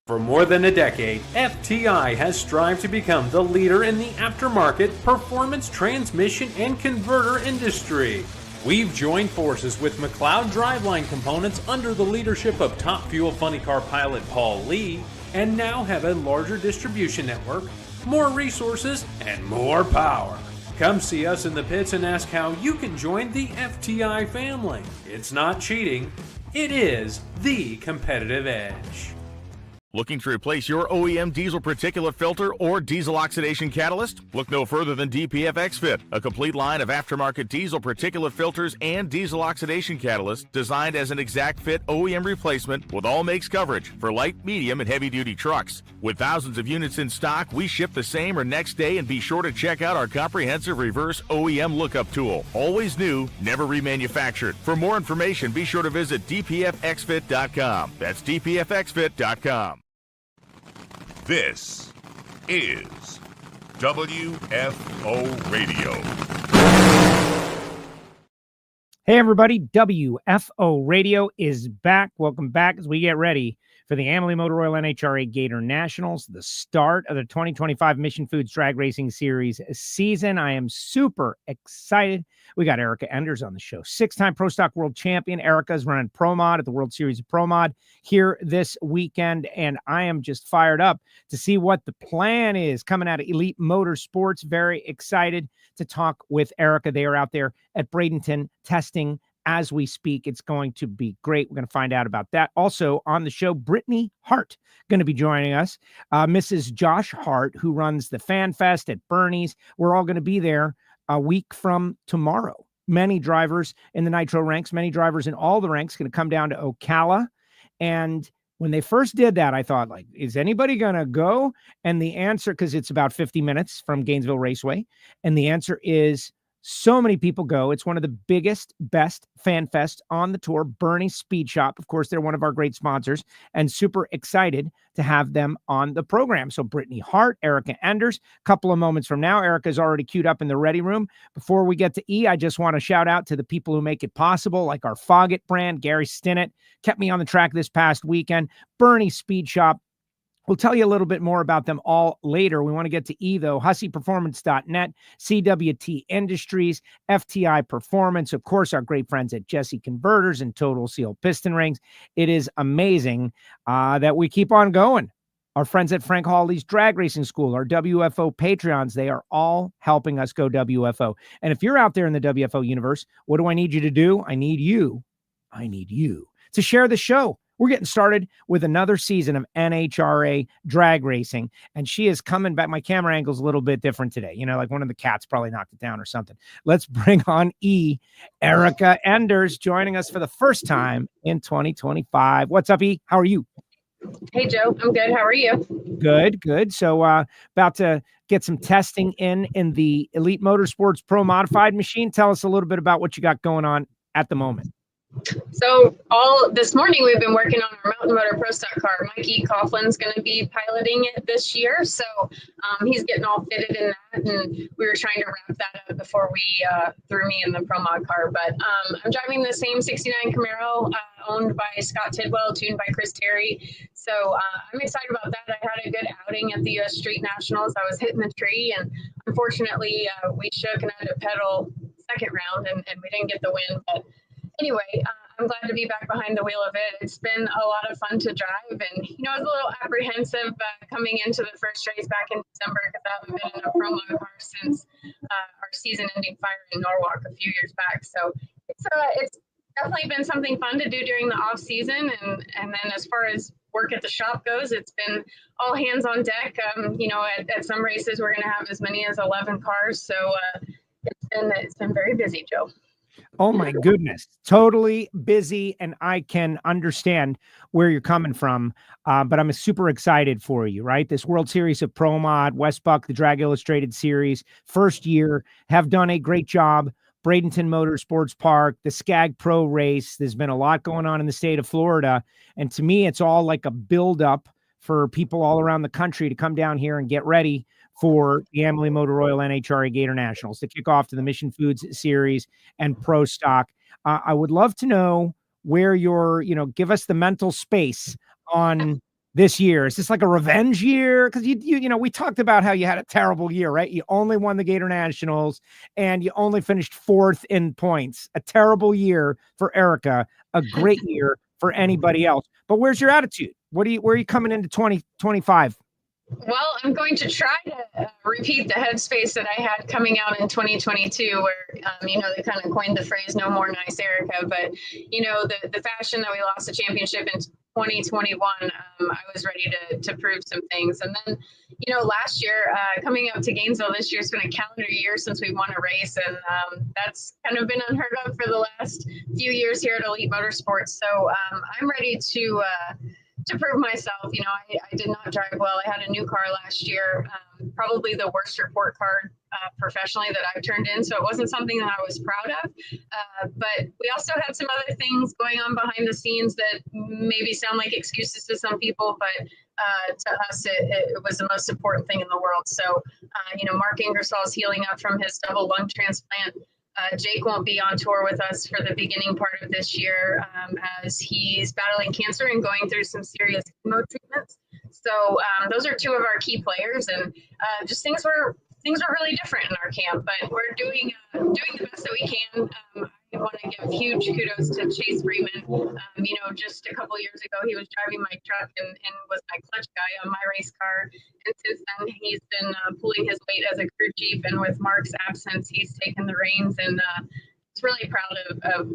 For more than a decade, FTI has strived to become the leader in the aftermarket performance transmission and converter industry. We've joined forces with McLeod driveline components under the leadership of Top Fuel Funny Car pilot Paul Lee, and now have a larger distribution network, more resources, and more power. Come see us in the pits and ask how you can join the FTI family. It's not cheating, it is the competitive edge. Looking to replace your OEM diesel particulate filter or diesel oxidation catalyst? Look no further than DPF XFit, a complete line of aftermarket diesel particulate filters and diesel oxidation catalysts designed as an exact fit OEM replacement with all makes coverage for light, medium, and heavy-duty trucks. With thousands of units in stock, we ship the same or next day, and be sure to check out our comprehensive reverse OEM lookup tool. Always new, never remanufactured. For more information, be sure to visit dpfxfit.com. That's dpfxfit.com. This is WFO Radio. Hey everybody, WFO Radio is back. Welcome back as we get ready for the Amalie Motor Oil NHRA Gatornationals, the start of the 2025 Mission Foods Drag Racing Series season. I am super excited. We got Erica Enders on the show, six-time Pro Stock World Champion. Erica's running Pro Mod at the World Series of Pro Mod here this weekend, and I am just fired up to see what the plan is coming out of Elite Motorsports. Very excited to talk with Erica. They are out there at Bradenton testing as we speak. It's going to be great. We're going to find out about that. Also on the show, Brittanie Hart going to be joining us. Mrs. Josh Hart, who runs the Fan Fest at BURNYZZ. We're all going to be there a week from tomorrow. Many drivers in the Nitro ranks, many drivers in all the ranks going to come down to Ocala. And when they first did that, I thought, like, is anybody going to go? And the answer, because it's about 50 minutes from Gainesville Raceway, and the answer is so many people go. It's one of the biggest, best fan fests on the tour. BURNYZZ Speed Shop, of course, they're one of our great sponsors, and super excited to have them on the program. So Brittanie Hart, Erica Enders, a couple of moments from now. Erica's already queued up in the ready room. Before we get to E, I just want to shout out to the people who make it possible, like our Foggett brand. Gary Stinnett kept me on the track this past weekend. BURNYZZ Speed Shop. We'll tell you a little bit more about them all later. We want to get to E, though. HusseyPerformance.net, CWT Industries, FTI Performance, of course, our great friends at Jesse Converters and Total Seal Piston Rings. It is amazing that we keep on going. Our friends at Frank Hawley's Drag Racing School, our WFO Patreons, they are all helping us go WFO. And if you're out there in the WFO universe, what do I need you to do? I need you to share the show. We're getting started with another season of NHRA Drag Racing, and she is coming back. My camera angle's a little bit different today. You know, like one of the cats probably knocked it down or something. Let's bring on E, Erica Enders, joining us for the first time in 2025. What's up, E? How are you? Hey, Joe. I'm good. How are you? Good. So about to get some testing in the Elite Motorsports Pro Modified machine. Tell us a little bit about what you got going on at the moment. So all this morning we've been working on our Mountain Motor Pro Stock car. Mikey Coughlin's going to be piloting it this year, so he's getting all fitted in that, and we were trying to wrap that up before we threw me in the Pro Mod car. But I'm driving the same '69 Camaro owned by Scott Tidwell, tuned by Chris Terry. So I'm excited about that. I had a good outing at the US Street Nationals. I was hitting the tree, and unfortunately we shook and I had to pedal second round, and we didn't get the win. But anyway, I'm glad to be back behind the wheel of it. It's been a lot of fun to drive, and I was a little apprehensive coming into the first race back in December because I haven't been in a Pro Mod car since our season-ending fire in Norwalk a few years back. So it's definitely been something fun to do during the off season, and then as far as work at the shop goes, it's been all hands on deck. At some races we're going to have as many as 11 cars, so it's been very busy, Joe. Oh my goodness. Totally busy. And I can understand where you're coming from. But I'm super excited for you, right? This World Series of Pro Mod, West Buck, the Drag Illustrated Series, first year, have done a great job. Bradenton Motorsports Park, the Skag Pro race. There's been a lot going on in the state of Florida. And to me, it's all like a buildup for people all around the country to come down here and get ready for the Amalie Motor Oil NHRA Gatornationals to kick off to the Mission Foods Series and Pro Stock. I would love to know where you're, give us the mental space on this year? Is this like a revenge year? Because you know, we talked about how you had a terrible year, right? You only won the Gator Nationals and you only finished 4th in points. A terrible year for Erica, a great year for anybody else. But where's your attitude? Where are you coming into 2025? Well, I'm going to try to repeat the headspace that I had coming out in 2022, where, you know, they kind of coined the phrase "no more nice Erica." But, you know, the fashion that we lost the championship in 2021, I was ready to prove some things. And then, you know, last year, coming up to Gainesville this year, it's been a calendar year since we won a race. And that's kind of been unheard of for the last few years here at Elite Motorsports. So I'm ready to prove myself. You know, I did not drive well. I had a new car last year, probably the worst report card professionally that I've turned in. So it wasn't something that I was proud of. But we also had some other things going on behind the scenes that maybe sound like excuses to some people, but to us, it was the most important thing in the world. So, you know, Mark Ingersoll is healing up from his double lung transplant. Jake won't be on tour with us for the beginning part of this year as he's battling cancer and going through some serious chemo treatments. So those are two of our key players, and just things were really different in our camp, but we're doing the best that we can. I want to give huge kudos to Chase Freeman. You know, just a couple years ago, he was driving my truck and was my clutch guy on my race car. And since then, he's been pulling his weight as a crew chief. And with Mark's absence, he's taken the reins. And it's really proud of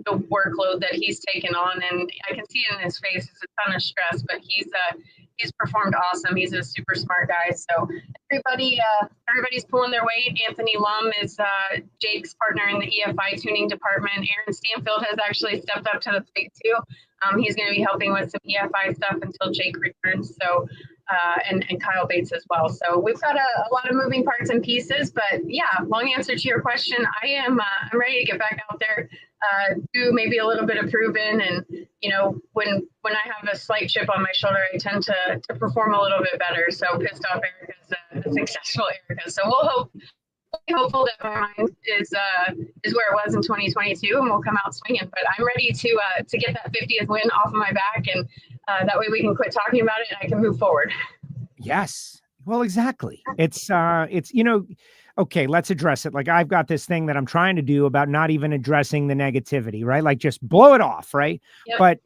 the workload that he's taken on. And I can see it in his face. It's a ton of stress, but he's performed awesome. He's a super smart guy. So everybody's pulling their weight. Anthony Lum is Jake's partner in the EFI tuning department. Aaron Stanfield has actually stepped up to the plate too. He's going to be helping with some EFI stuff until Jake returns. So, and Kyle Bates as well. So we've got a lot of moving parts and pieces, but yeah, long answer to your question. I'm ready to get back out there, do maybe a little bit of proving. And, you know, when I have a slight chip on my shoulder, I tend to perform a little bit better. So pissed off Erica's a successful Erica. So we'll hopeful that my mind is where it was in 2022 and we'll come out swinging. But I'm ready to get that 50th win off of my back, and that way we can quit talking about it and I can move forward. Yes. Well, exactly. It's you know, okay, let's address it. Like, I've got this thing that I'm trying to do about not even addressing the negativity, right? Like, just blow it off, right? Yep. But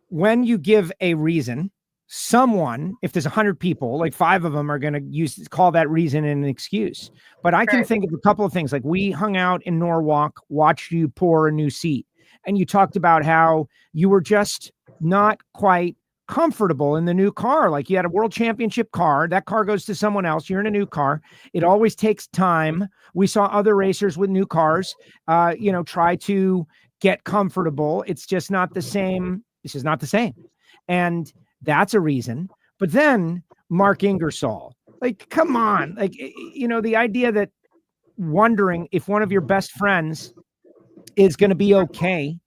when you give a reason, someone, if there's 100 people, like 5 of them are going to call that reason an excuse. But I can think of a couple of things. Like, we hung out in Norwalk, watched you pour a new seat, and you talked about how you were just not quite comfortable in the new car. Like, you had a world championship car, that car goes to someone else, you're in a new car. It always takes time. We saw other racers with new cars, you know, try to get comfortable. It's just not the same. This is not the same. And that's a reason. But then Mark Ingersoll, like, come on. Like, you know, the idea that wondering if one of your best friends is going to be okay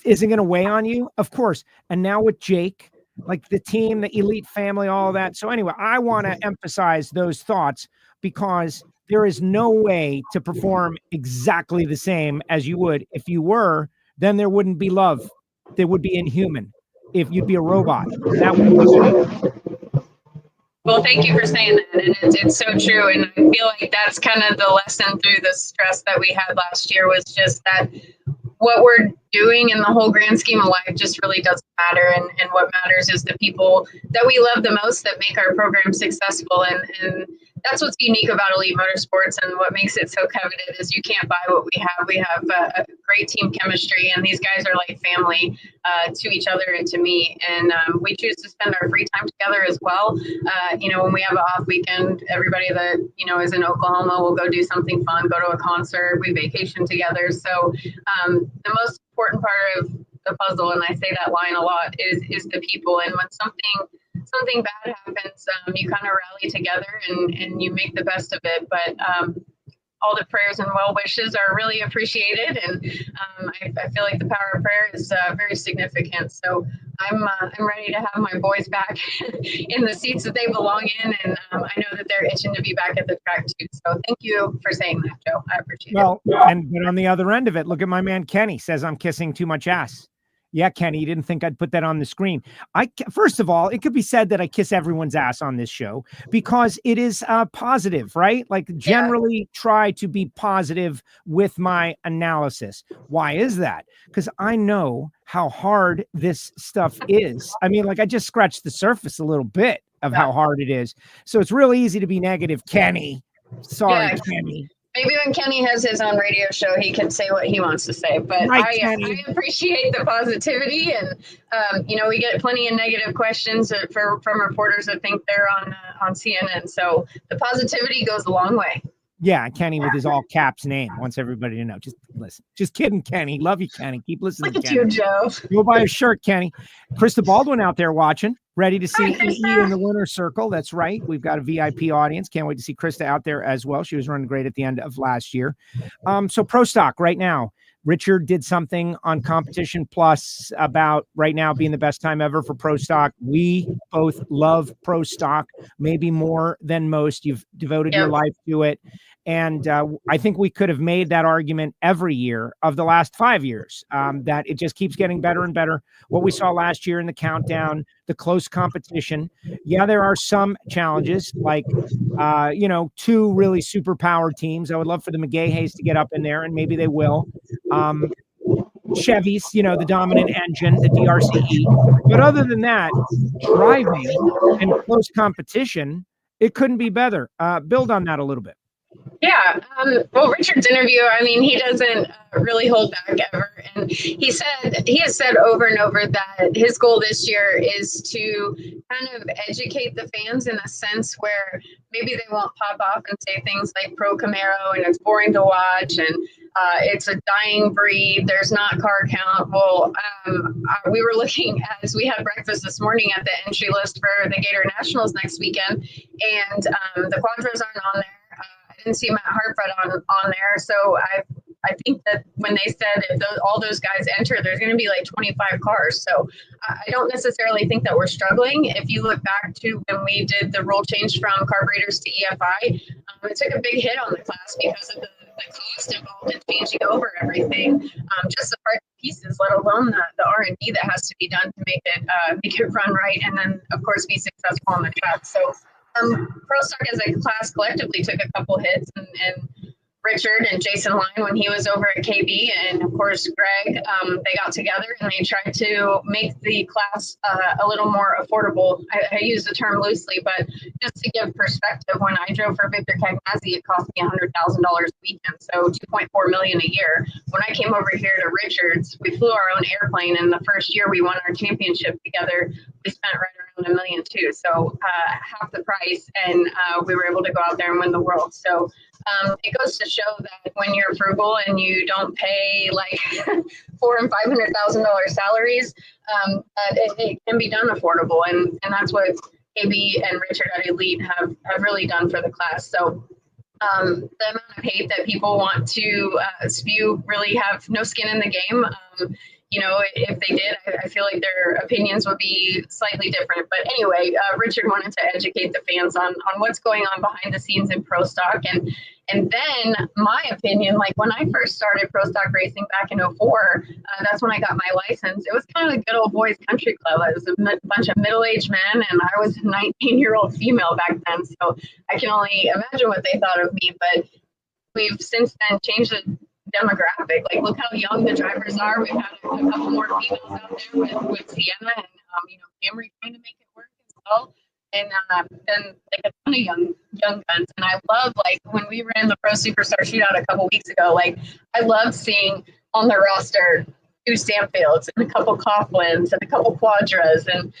isn't going to weigh on you. Of course. And now with Jake, like the team, the elite family, all that. So anyway, I want to emphasize those thoughts because there is no way to perform exactly the same as you would. If you were, then there wouldn't be love. There would be inhuman. If you'd be a robot, that would be. Well, thank you for saying that, and it's so true. And I feel like that's kind of the lesson through the stress that we had last year was just that what we're doing in the whole grand scheme of life just really doesn't matter. And what matters is the people that we love the most that make our program successful. And that's what's unique about Elite Motorsports, and what makes it so coveted is you can't buy what we have. We have a great team chemistry, and these guys are like family to each other and to me. And we choose to spend our free time together as well. You know, when we have an off weekend, everybody that, you know, is in Oklahoma will go do something fun, go to a concert, we vacation together. So the most important part of the puzzle, and I say that line a lot, is the people. And when something bad happens, you kind of rally together and you make the best of it. But all the prayers and well wishes are really appreciated, and I feel like the power of prayer is very significant. So I'm ready to have my boys back in the seats that they belong in, and I know that they're itching to be back at the track too. So thank you for saying that, Joe. I appreciate it. But on the other end of it, look at my man Kenny says I'm kissing too much ass. Yeah, Kenny, you didn't think I'd put that on the screen. First of all, it could be said that I kiss everyone's ass on this show because it is positive, right? Like generally try to be positive with my analysis. Why is that? Because I know how hard this stuff is. I mean, like I just scratched the surface a little bit of how hard it is. So it's real easy to be negative, Kenny. Sorry, Kenny. Maybe when Kenny has his own radio show, he can say what he wants to say. But I appreciate the positivity, and we get plenty of negative questions from reporters that think they're on CNN. So the positivity goes a long way. Yeah, Kenny with his all caps name wants everybody to know. Just listen. Just kidding, Kenny. Love you, Kenny. Keep listening. Look at you, Joe. Go buy a shirt, Kenny. Krista Baldwin out there watching, ready to see EE in the winner's circle. That's right. We've got a VIP audience. Can't wait to see Krista out there as well. She was running great at the end of last year. So Pro Stock right now. Richard did something on Competition Plus about right now being the best time ever for Pro Stock. We both love Pro Stock, maybe more than most. You've devoted your life to it. And I think we could have made that argument every year of the last 5 years, that it just keeps getting better and better. What we saw last year in the countdown, the close competition. Yeah, there are some challenges like, two really super powered teams. I would love for the McGahays to get up in there, and maybe they will. Chevys, the dominant engine, the DRCE. But other than that, driving and close competition, it couldn't be better. Build on that a little bit. Yeah. Well, Richard's interview, I mean, he doesn't really hold back ever. And he has said over and over that his goal this year is to kind of educate the fans in a sense where maybe they won't pop off and say things like pro Camaro and it's boring to watch and it's a dying breed. There's not car count. Well, we were looking as we had breakfast this morning at the entry list for the Gatornationals next weekend, and the Quadros aren't on there. I didn't see Matt Hartford on there, so I think that when they said if all those guys enter, there's going to be like 25 cars. So I don't necessarily think that we're struggling. If you look back to when we did the rule change from carburetors to EFI, it took a big hit on the class because of the cost involved in changing over everything, just the parts and pieces, let alone the R&D that has to be done to make it run right, and then of course be successful on the track. So Pro Stock as a class collectively took a couple hits, and Richard and Jason Line when he was over at KB, and of course Greg, they got together and they tried to make the class a little more affordable. I use the term loosely, but just to give perspective, when I drove for Victor Cagnazzi, it cost me $100,000 a weekend, so $2.4 million a year. When I came over here to Richards, we flew our own airplane, and the first year we won our championship together, we spent right around $1 million too, so half the price, and we were able to go out there and win the world. So it goes to show that when you're frugal and you don't pay like $400,000 and $500,000 salaries, it can be done affordable, and that's what AB and Richard at Elite have really done for the class. So the amount of hate that people want to spew really have no skin in the game. If they did, I feel like their opinions would be slightly different. But anyway, Richard wanted to educate the fans on what's going on behind the scenes in Pro Stock. And then my opinion, like when I first started Pro Stock racing back in 2004, that's when I got my license. It was kind of a good old boys country club. I was a bunch of middle-aged men, and I was a 19-year-old female back then. So I can only imagine what they thought of me. But we've since then changed the demographic. Like, look how young the drivers are. We've had a couple more females out there with Sienna and Camry trying to make it work as well. And then like a ton of young guns. And I love, like, when we ran the Pro Superstar Shootout a couple weeks ago, like, I love seeing on the roster 2 Stanfields and a couple Coughlins and a couple Quadras, and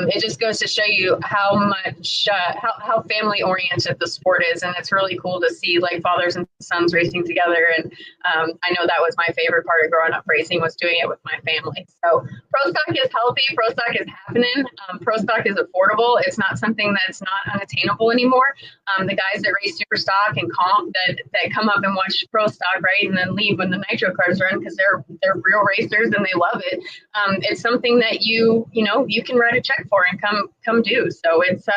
it just goes to show you how much how family oriented the sport is, and it's really cool to see like fathers and sons racing together. And I know that was my favorite part of growing up racing, was doing it with my family. So Pro Stock is healthy, Pro Stock is happening, Pro Stock is affordable. It's not something that's not unattainable anymore. The guys that race Super Stock and Comp that come up and watch Pro Stock, right, and then leave when the nitro cars run because they're real racers and they love it. It's something that you can write a check for and come do. So it's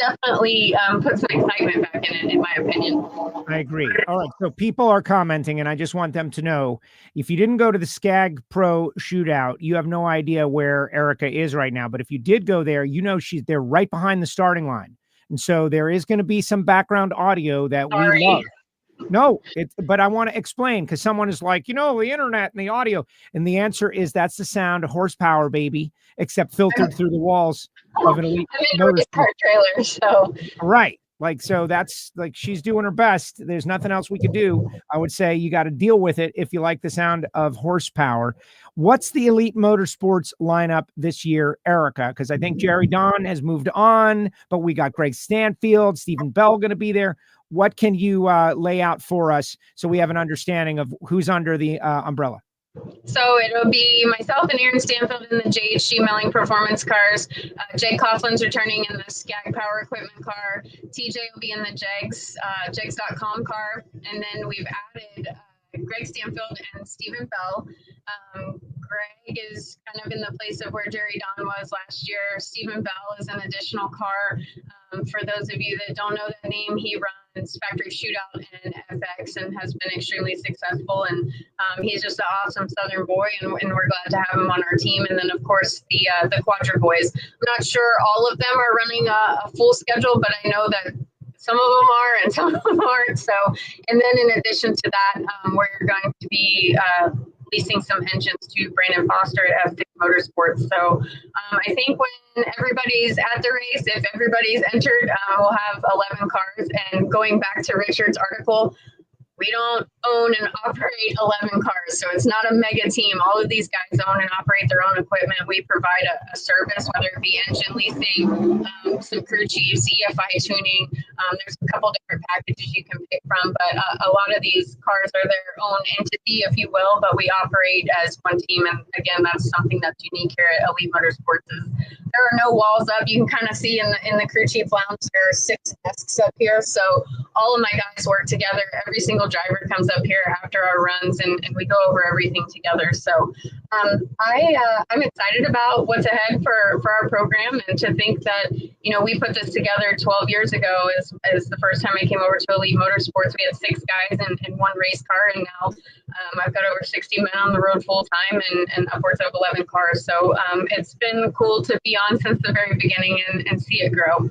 definitely put some excitement back in it, in my opinion. I agree. All right. So people are commenting, and I just want them to know, if you didn't go to the Skag Pro shootout, you have no idea where Erica is right now. But if you did go there, you know they're right behind the starting line. And so there is going to be some background audio that we love. No, but I want to explain, because someone is like, the internet and the audio. And the answer is that's the sound of horsepower, baby, except filtered through the walls of an Elite Motorsports trailer. So right. So that's she's doing her best. There's nothing else we could do. I would say you got to deal with it if you like the sound of horsepower. What's the Elite Motorsports lineup this year, Erica? Because I think Jerry Don has moved on, but we got Greg Stanfield, Stephen Bell going to be there. What can you lay out for us so we have an understanding of who's under the umbrella? So it'll be myself and Aaron Stanfield in the JHG Milling Performance cars. Jake Coughlin's returning in the Skag Power Equipment car. TJ will be in the Jegs.com car. And then we've added Greg Stanfield and Stephen Bell. Greg is kind of in the place of where Jerry Don was last year. Stephen Bell is an additional car. For those of you that don't know that name, he runs Factory Shootout and FX and has been extremely successful. And he's just an awesome Southern boy, and we're glad to have him on our team. And then, of course, the Quadra boys. I'm not sure all of them are running a full schedule, but I know that some of them are and some of them aren't. So, and then in addition to that, we're going to be leasing some engines to Brandon Foster at F6 Motorsports. So I think when everybody's at the race, if everybody's entered, we'll have 11 cars. And going back to Richard's article, we don't own and operate 11 cars, so it's not a mega team. All of these guys own and operate their own equipment. We provide a service, whether it be engine leasing, some crew chiefs, EFI tuning. There's a couple different packages you can pick from, but a lot of these cars are their own entity, if you will, but we operate as one team. And again, that's something that's unique here at Elite Motorsports. There are no walls up. You can kind of see in the crew chief lounge, there are 6 desks up here. So all of my guys work together. Every single driver comes up here after our runs, and we go over everything together. So I'm excited about what's ahead for our program, and to think that, we put this together 12 years ago is the first time I came over to Elite Motorsports. We had 6 guys and 1 race car, and now I've got over 60 men on the road full time and upwards of 11 cars. So it's been cool to be on since the very beginning and see it grow.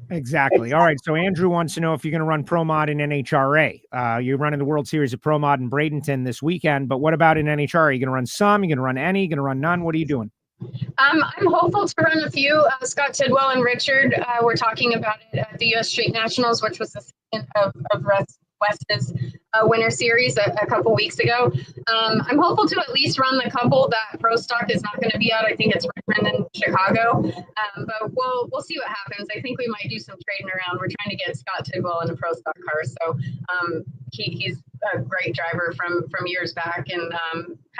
Exactly. All right. So Andrew wants to know if you're going to run Pro Mod in NHRA. You're running the World Series of Pro Mod in Bradenton this weekend, but what about in NHRA? Are you going to run some? You're going to run any? You're going to run none? What are you doing? I'm hopeful to run a few. Scott Tidwell and Richard were talking about it at the U.S. Street Nationals, which was the second of West's winter series a couple weeks ago. I'm hopeful to at least run the couple that Pro Stock is not going to be at. I think it's Richmond and Chicago, but we'll see what happens. I think we might do some trading around. We're trying to get Scott Tidwell in a Pro Stock car, so he's a great driver from years back, and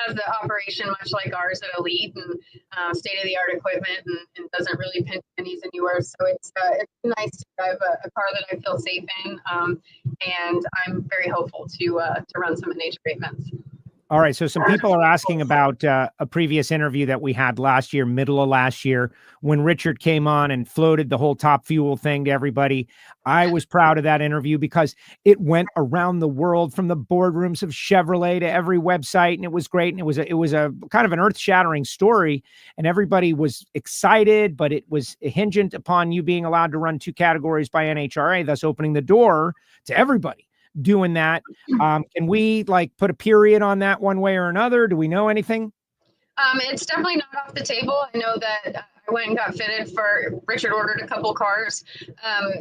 has the operation much like ours at Elite, and state-of-the-art equipment, and doesn't really pinch pennies anywhere. So it's nice to drive a car that I feel safe in, and I'm very hopeful to run some NHRA events. All right. So some people are asking about a previous interview that we had last year, middle of last year, when Richard came on and floated the whole Top Fuel thing to everybody. I was proud of that interview because it went around the world, from the boardrooms of Chevrolet to every website, and it was great. And it was a kind of an earth-shattering story, and everybody was excited, but it was hingent upon you being allowed to run 2 categories by NHRA, thus opening the door to everybody doing that. Can we put a period on that one way or another? Do we know anything? It's definitely not off the table. I know that I went and got fitted for, Richard ordered a couple cars.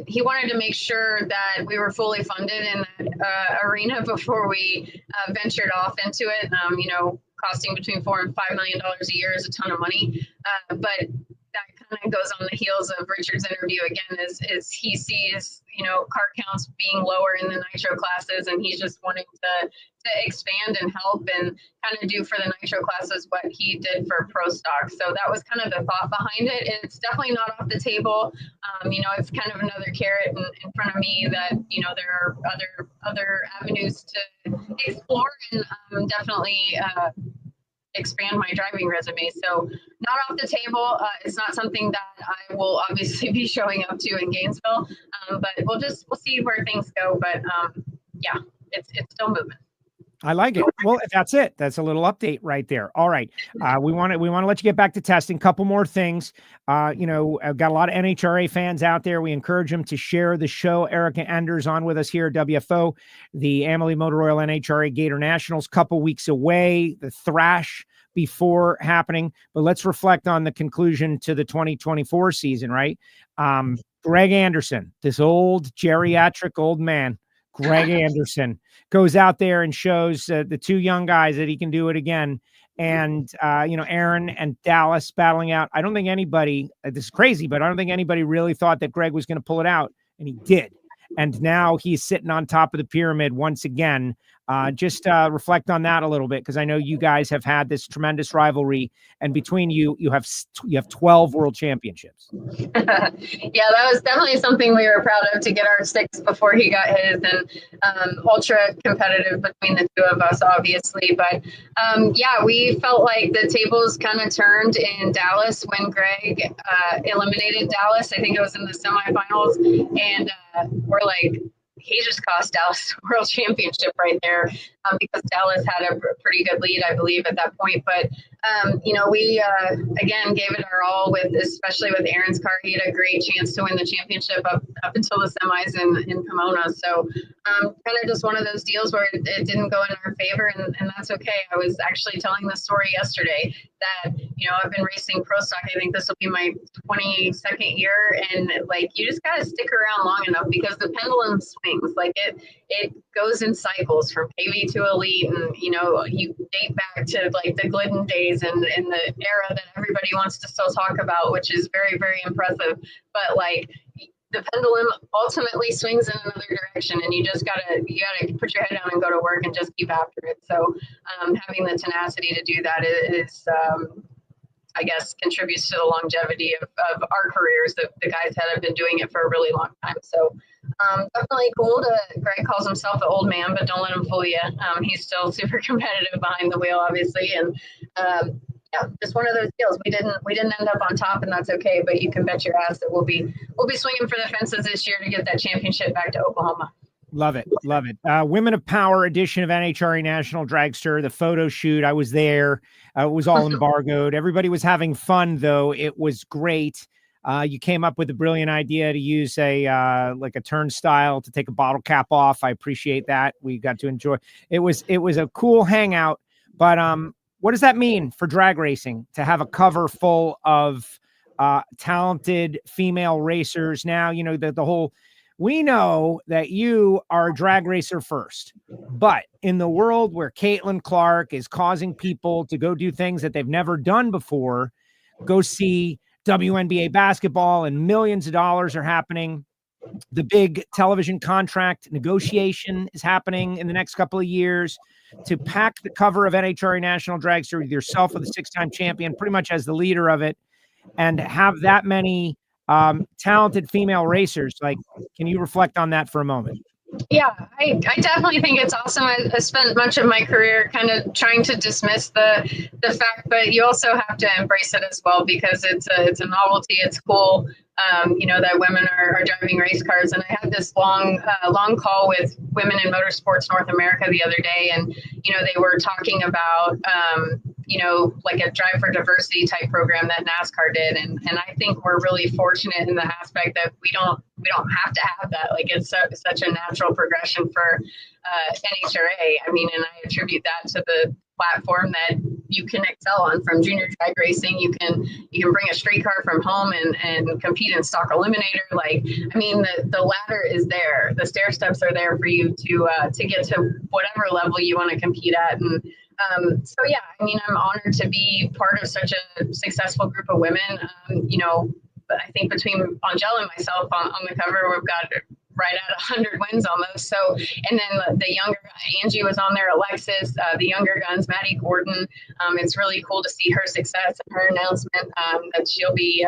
He wanted to make sure that we were fully funded in that arena before we ventured off into it. Costing between $4 and $5 million a year is a ton of money. But that kind of goes on the heels of Richard's interview again, is he sees, car counts being lower in the nitro classes, and he's just wanting to expand and help and kind of do for the nitro classes what he did for Pro Stock. So that was kind of the thought behind it. It's definitely not off the table. It's kind of another carrot in front of me that, there are other avenues to explore, and definitely expand my driving resume. So not off the table. It's not something that I will obviously be showing up to in Gainesville, but we'll see where things go. But yeah, it's still moving. I like it. Well, that's it. That's a little update right there. All right. We want to let you get back to testing. Couple more things. I've got a lot of NHRA fans out there. We encourage them to share the show. Erica Enders on with us here at WFO. The Elite Motorsports NHRA Gatornationals, couple weeks away. The thrash before happening. But let's reflect on the conclusion to the 2024 season, right? Greg Anderson, this old geriatric old man, Greg Anderson, goes out there and shows the two young guys that he can do it again. And, Aaron and Dallas battling out. I don't think anybody, this is crazy, but I don't think anybody really thought that Greg was going to pull it out. And he did. And now he's sitting on top of the pyramid once again. Just reflect on that a little bit, because I know you guys have had this tremendous rivalry, and between you have 12 world championships. Yeah, that was definitely something we were proud of, to get our six before he got his, and ultra competitive between the two of us, obviously. But yeah, we felt like the tables kind of turned in Dallas when Greg eliminated Dallas. I think it was in the semifinals, and we're like, he just cost Dallas the world championship right there, because Dallas had a pretty good lead, I believe, at that point. But, we, again, gave it our all, especially with Aaron's car. He had a great chance to win the championship up until the semis in Pomona. So kind of just one of those deals where it didn't go in our favor, and that's okay. I was actually telling the story yesterday that, I've been racing pro stock. I think this will be my 22nd year. And like, you just got to stick around long enough, because the pendulum swings. Like it goes in cycles from KV to Elite. And, you date back to like the Glidden days and the era that everybody wants to still talk about, which is very, very impressive. But like, the pendulum ultimately swings in another direction, and you gotta put your head down and go to work and just keep after it. So having the tenacity to do that is I guess, contributes to the longevity of our careers. The guys have been doing it for a really long time. So definitely cool. Greg calls himself an old man, but don't let him fool you. He's still super competitive behind the wheel, obviously. And yeah, just one of those deals. We didn't end up on top, and that's okay. But you can bet your ass that we'll be swinging for the fences this year to get that championship back to Oklahoma. Love it. Love it. Women of Power edition of NHRA National Dragster, the photo shoot. I was there. It was all embargoed. Everybody was having fun, though. It was great. You came up with a brilliant idea to use a turnstile to take a bottle cap off. I appreciate that. We got to enjoy. It was a cool hangout. But what does that mean for drag racing to have a cover full of talented female racers? Now, the whole. We know that you are a drag racer first, but in the world where Caitlin Clark is causing people to go do things that they've never done before, go see WNBA basketball, and millions of dollars are happening. The big television contract negotiation is happening in the next couple of years. To pack the cover of NHRA National Dragster with yourself, with a 6-time champion, pretty much as the leader of it, and have that many talented female racers. Like, can you reflect on that for a moment? Yeah, I definitely think it's awesome. I spent much of my career kind of trying to dismiss the fact, but you also have to embrace it as well, because it's a novelty. It's cool, that women are driving race cars. And I had this long call with Women in Motorsports North America the other day, and they were talking about like a Drive for Diversity type program that NASCAR did, and I think we're really fortunate in the aspect that we don't have to have that. Like, it's such a natural progression for NHRA. I mean, and I attribute that to the platform that you can excel on. From junior drag racing, you can bring a street car from home and compete in stock eliminator. Like, I mean, the ladder is there, the stair steps are there for you to get to whatever level you want to compete at. And so yeah, I mean, I'm honored to be part of such a successful group of women. But I think between Angela and myself on the cover, we've got right at 100 wins almost. So, and then the younger Angie was on there, Alexis, the younger guns, Maddie Gordon. It's really cool to see her success and her announcement that she'll be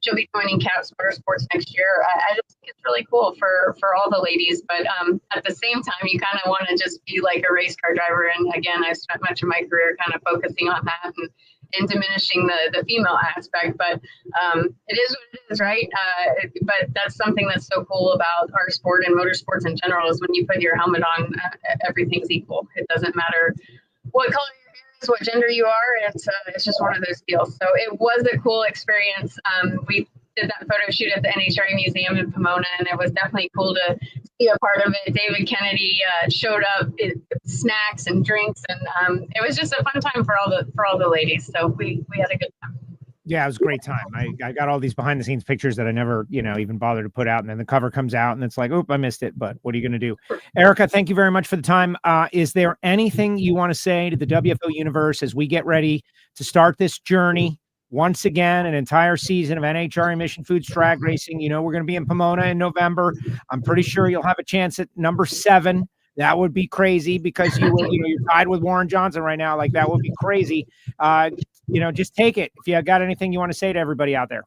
joining Caps Motorsports next year. I just think it's really cool for all the ladies. But at the same time, you kind of want to just be like a race car driver. And again, I spent much of my career kind of focusing on that and diminishing the female aspect. But it is what it is, right? But that's something that's so cool about our sport and motorsports in general is when you put your helmet on, everything's equal. It doesn't matter what color your hair is, what gender you are. It's just one of those deals. So it was a cool experience. We did that photo shoot at the NHRA Museum in Pomona, and it was definitely cool to be a part of it. David Kennedy showed up with snacks and drinks, and it was just a fun time for all the ladies. So we had a good time. Yeah, it was a great time. I got all these behind the scenes pictures that I never, even bothered to put out. And then the cover comes out and it's like, oop, I missed it. But what are you going to do? Erica, thank you very much for the time. Is there anything you want to say to the WFO universe as we get ready to start this journey? Once again, an entire season of NHRA Mission Foods Drag Racing. We're going to be in Pomona in November. I'm pretty sure you'll have a chance at number 7. That would be crazy because you're tied with Warren Johnson right now. Like, that would be crazy. Just take it. If you got anything you want to say to everybody out there.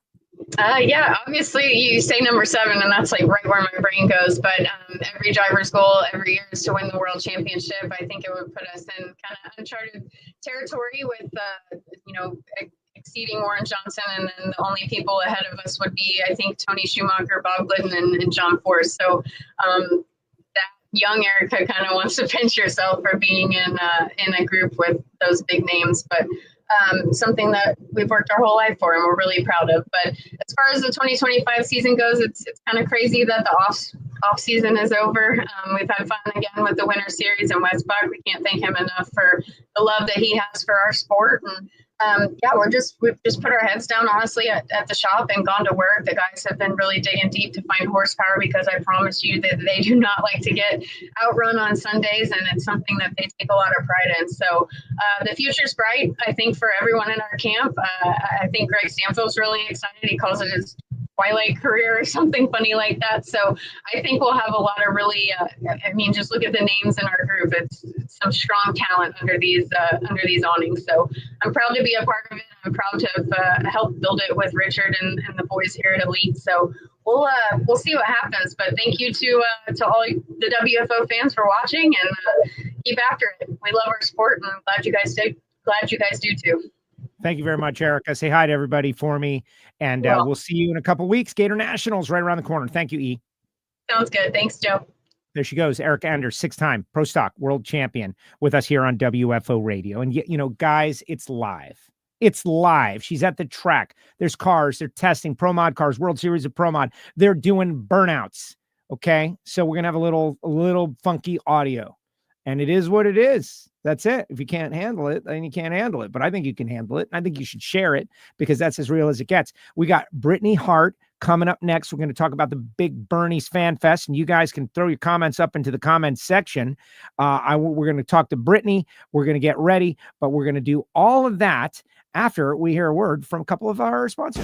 Yeah, obviously you say number 7, and that's like right where my brain goes. But every driver's goal every year is to win the world championship. I think it would put us in kind of uncharted territory with, exceeding Warren Johnson, and then the only people ahead of us would be, I think, Tony Schumacher, Bob Glidden, and John Force. So that young Erica kind of wants to pinch yourself for being in a group with those big names, but something that we've worked our whole life for and we're really proud of. But as far as the 2025 season goes, it's kind of crazy that the off season is over. We've had fun again with the Winter Series and Westbach. We can't thank him enough for the love that he has for our sport. And we've just put our heads down, honestly, at the shop and gone to work. The guys have been really digging deep to find horsepower because I promise you that they do not like to get outrun on Sundays, and it's something that they take a lot of pride in. So the future's bright, I think, for everyone in our camp. I think Greg Stanfield's really excited. He calls it his Twilight career or something funny like that. So I think we'll have a lot of really, just look at the names in our group. It's some strong talent under these awnings. So I'm proud to be a part of it. I'm proud to have helped build it with Richard and the boys here at Elite. So we'll see what happens. But thank you to all the WFO fans for watching, and keep after it. We love our sport, and I'm glad you guys do too. Thank you very much, Erica. Say hi to everybody for me, and we'll see you in a couple weeks. Gator Nationals right around the corner. Thank you, E. Sounds good. Thanks, Joe. There she goes, Erica Anders, 6-time Pro Stock World Champion, with us here on WFO Radio. And guys, it's live. It's live. She's at the track. There's cars. They're testing Pro Mod cars, World Series of Pro Mod. They're doing burnouts. Okay, so we're gonna have a little funky audio, and it is what it is. That's it. If you can't handle it, then you can't handle it. But I think you can handle it. I think you should share it because that's as real as it gets. We got Brittanie Hart coming up next. We're going to talk about the big BURNYZZ Fan Fest, and you guys can throw your comments up into the comments section. We're going to talk to Brittanie. We're going to get ready, but we're going to do all of that after we hear a word from a couple of our sponsors.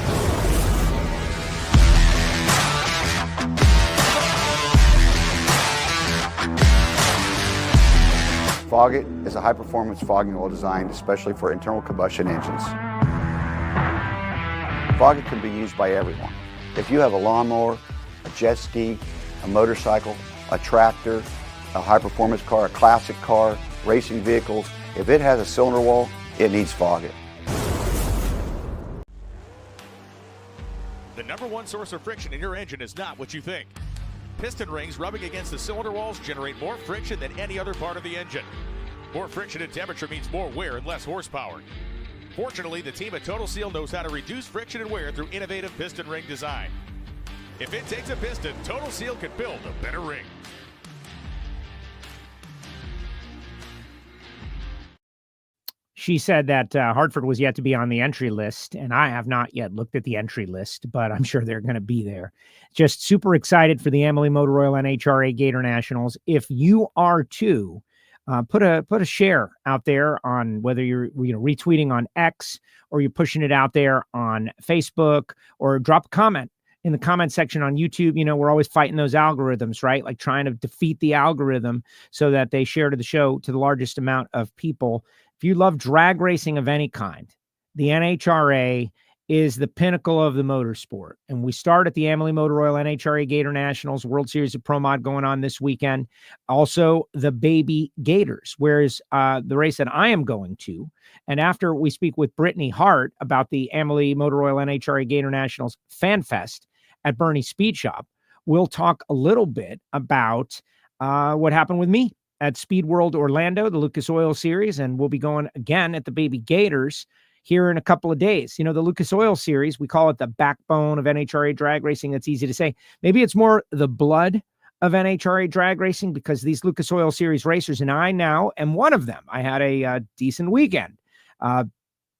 Foggit is a high-performance fogging oil designed especially for internal combustion engines. Foggit can be used by everyone. If you have a lawnmower, a jet ski, a motorcycle, a tractor, a high-performance car, a classic car, racing vehicles, if it has a cylinder wall, it needs Foggit. The number one source of friction in your engine is not what you think. Piston rings rubbing against the cylinder walls generate more friction than any other part of the engine. More friction and temperature means more wear and less horsepower. Fortunately, the team at Total Seal knows how to reduce friction and wear through innovative piston ring design. If it takes a piston, Total Seal can build a better ring. She said that Hartford was yet to be on the entry list, and I have not yet looked at the entry list, but I'm sure they're going to be there. Just super excited for the Emily Motor Oil NHRA Gator Nationals. If you are too, put a share out there on whether you're retweeting on X or you're pushing it out there on Facebook, or drop a comment in the comment section on YouTube. We're always fighting those algorithms, right? Like trying to defeat the algorithm so that they share to the show to the largest amount of people. If you love drag racing of any kind, the NHRA is the pinnacle of the motorsport. And we start at the Amalie Motor Oil NHRA Gatornationals World Series of Pro Mod going on this weekend. Also, the Baby Gators, whereas the race that I am going to. And after we speak with Brittanie Hart about the Amalie Motor Oil NHRA Gatornationals Fan Fest at BURNYZZ Speed Shop, we'll talk a little bit about what happened with me at Speed World Orlando, the Lucas Oil Series, and we'll be going again at the Baby Gators here in a couple of days. You know, the Lucas Oil Series, we call it the backbone of NHRA drag racing. That's easy to say. Maybe it's more the blood of NHRA drag racing, because these Lucas Oil Series racers, and I now am one of them. I had a decent weekend.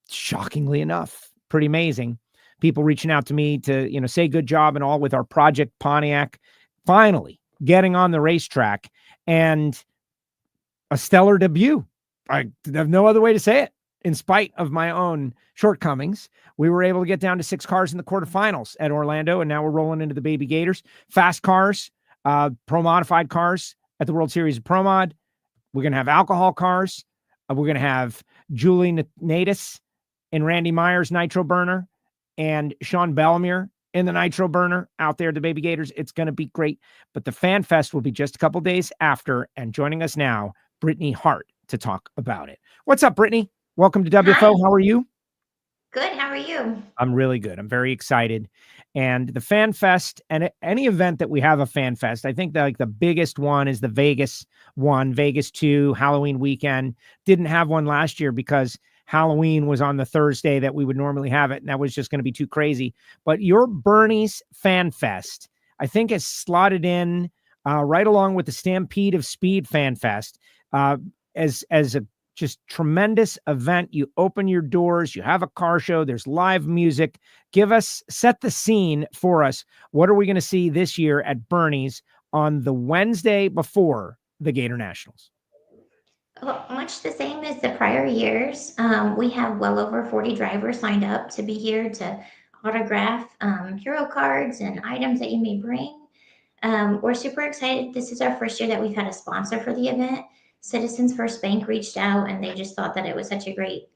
Shockingly enough, pretty amazing. People reaching out to me to, you know, say good job and all with our Project Pontiac finally getting on the racetrack, and a stellar debut. I have no other way to say it. In spite of my own shortcomings, we were able to get down to 6 cars in the quarterfinals at Orlando, and now we're rolling into the Baby Gators. Fast cars, pro modified cars at the World Series of Pro Mod. We're going to have alcohol cars. We're going to have Julie Natus in Randy Myers Nitro Burner and Sean Bellemere in the Nitro Burner out there at the Baby Gators. It's going to be great. But the Fan Fest will be just a couple days after, and joining us now, Brittanie Hart, to talk about it. What's up, Brittanie? Welcome to WFO. Hi. How are you? Good. How are you? I'm really good. I'm very excited. And the Fan Fest, and any event that we have a Fan Fest, I think that like the biggest one is the Vegas one, Vegas 2, Halloween weekend. Didn't have one last year because Halloween was on the Thursday that we would normally have it, and that was just going to be too crazy. But your BURNYZZ Fan Fest, I think, is slotted in right along with the Stampede of Speed Fan Fest as a just tremendous event. You open your doors, you have a car show, there's live music. Set the scene for us. What are we going to see this year at BURNYZZ on the Wednesday before the Gatornationals? Well, much the same as the prior years. We have well over 40 drivers signed up to be here to autograph hero cards and items that you may bring. We're super excited. This is our first year that we've had a sponsor for the event. Citizens First Bank reached out, and they just thought that it was such a great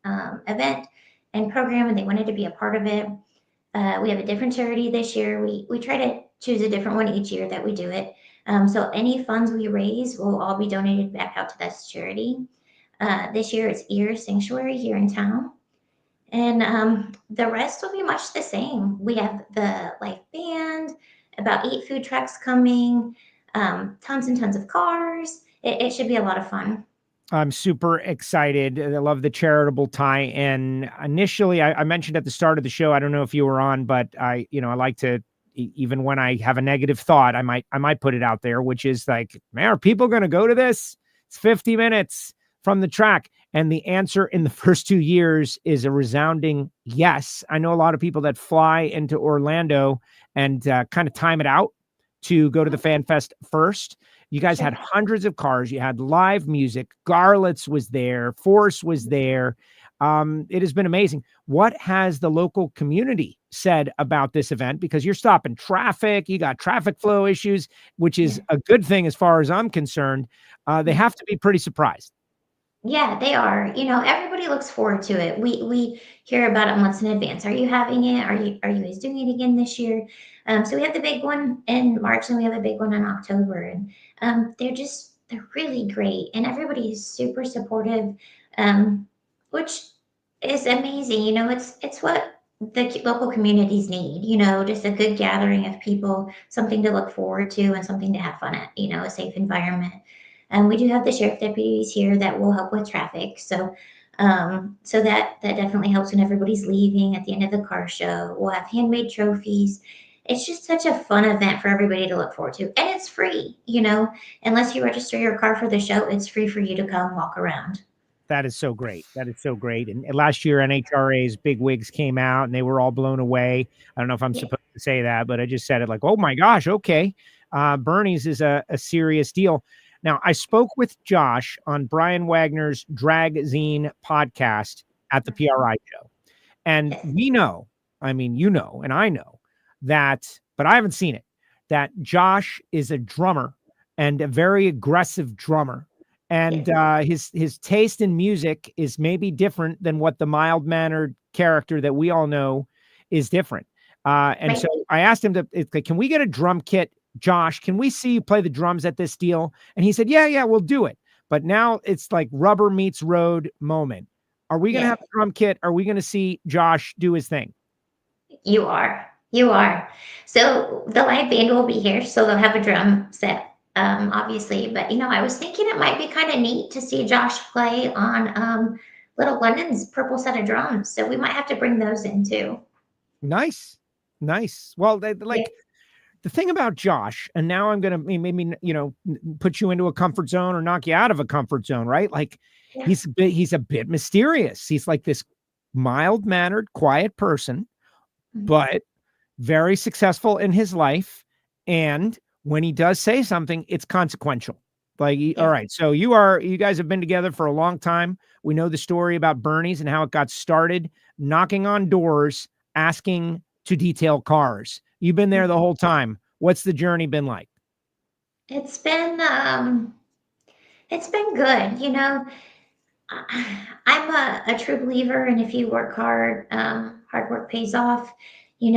event and program, and they wanted to be a part of it. We have a different charity this year. We try to choose a different one each year that we do it. So any funds we raise will all be donated back out to this charity. This year it's Ear Sanctuary here in town. And the rest will be much the same. We have the live band, about 8 food trucks coming, tons and tons of cars. It should be a lot of fun. I'm super excited. I love the charitable tie-in. Initially, I mentioned at the start of the show, I don't know if you were on, but I like to, even when I have a negative thought, I might put it out there, which is like, man, are people going to go to this? It's 50 minutes from the track. And the answer in the first 2 years is a resounding yes. I know a lot of people that fly into Orlando and kind of time it out to go to the Fan Fest first. You guys had hundreds of cars. You had live music. Garlitz was there. Force was there. It has been amazing. What has the local community said about this event? Because you're stopping traffic. You got traffic flow issues, which is a good thing as far as I'm concerned. They have to be pretty surprised. Yeah, they are. Everybody looks forward to it. We hear about it months in advance. Are you having it? Are you guys doing it again this year? So we have the big one in March, and we have a big one in October, and they're really great, and everybody is super supportive, which is amazing. It's what the local communities need. Just a good gathering of people, something to look forward to, and something to have fun at. A safe environment. And we do have the sheriff deputies here that will help with traffic. So that definitely helps when everybody's leaving at the end of the car show. We'll have handmade trophies. It's just such a fun event for everybody to look forward to. And it's free, unless you register your car for the show, it's free for you to come walk around. That is so great. That is so great. And last year, NHRA's big wigs came out and they were all blown away. I don't know if I'm supposed to say that, but I just said it like, oh my gosh, okay. BURNYZZ is a serious deal. Now, I spoke with Josh on Brian Wagner's Drag Zine podcast at the PRI show. And we know, and I know that, but I haven't seen it, that Josh is a drummer and a very aggressive drummer. And his taste in music is maybe different than what the mild-mannered character that we all know is different. And so I asked him can we get a drum kit? Josh, can we see you play the drums at this deal? And he said, yeah, we'll do it. But now it's like rubber meets road moment. Are we going to have a drum kit? Are we going to see Josh do his thing? You are. So the live band will be here. So they'll have a drum set, obviously. But, I was thinking it might be kind of neat to see Josh play on Little London's purple set of drums. So we might have to bring those in too. Nice. Well, the thing about Josh, and now I'm going to maybe, put you into a comfort zone or knock you out of a comfort zone, right? Like he's a bit mysterious. He's like this mild-mannered, quiet person, but very successful in his life. And when he does say something, it's consequential. All right. So you guys have been together for a long time. We know the story about BURNYZZ and how it got started, knocking on doors, asking to detail cars. You've been there the whole time. What's the journey been like? It's been good. I'm a true believer, and if you work hard, hard work pays off. You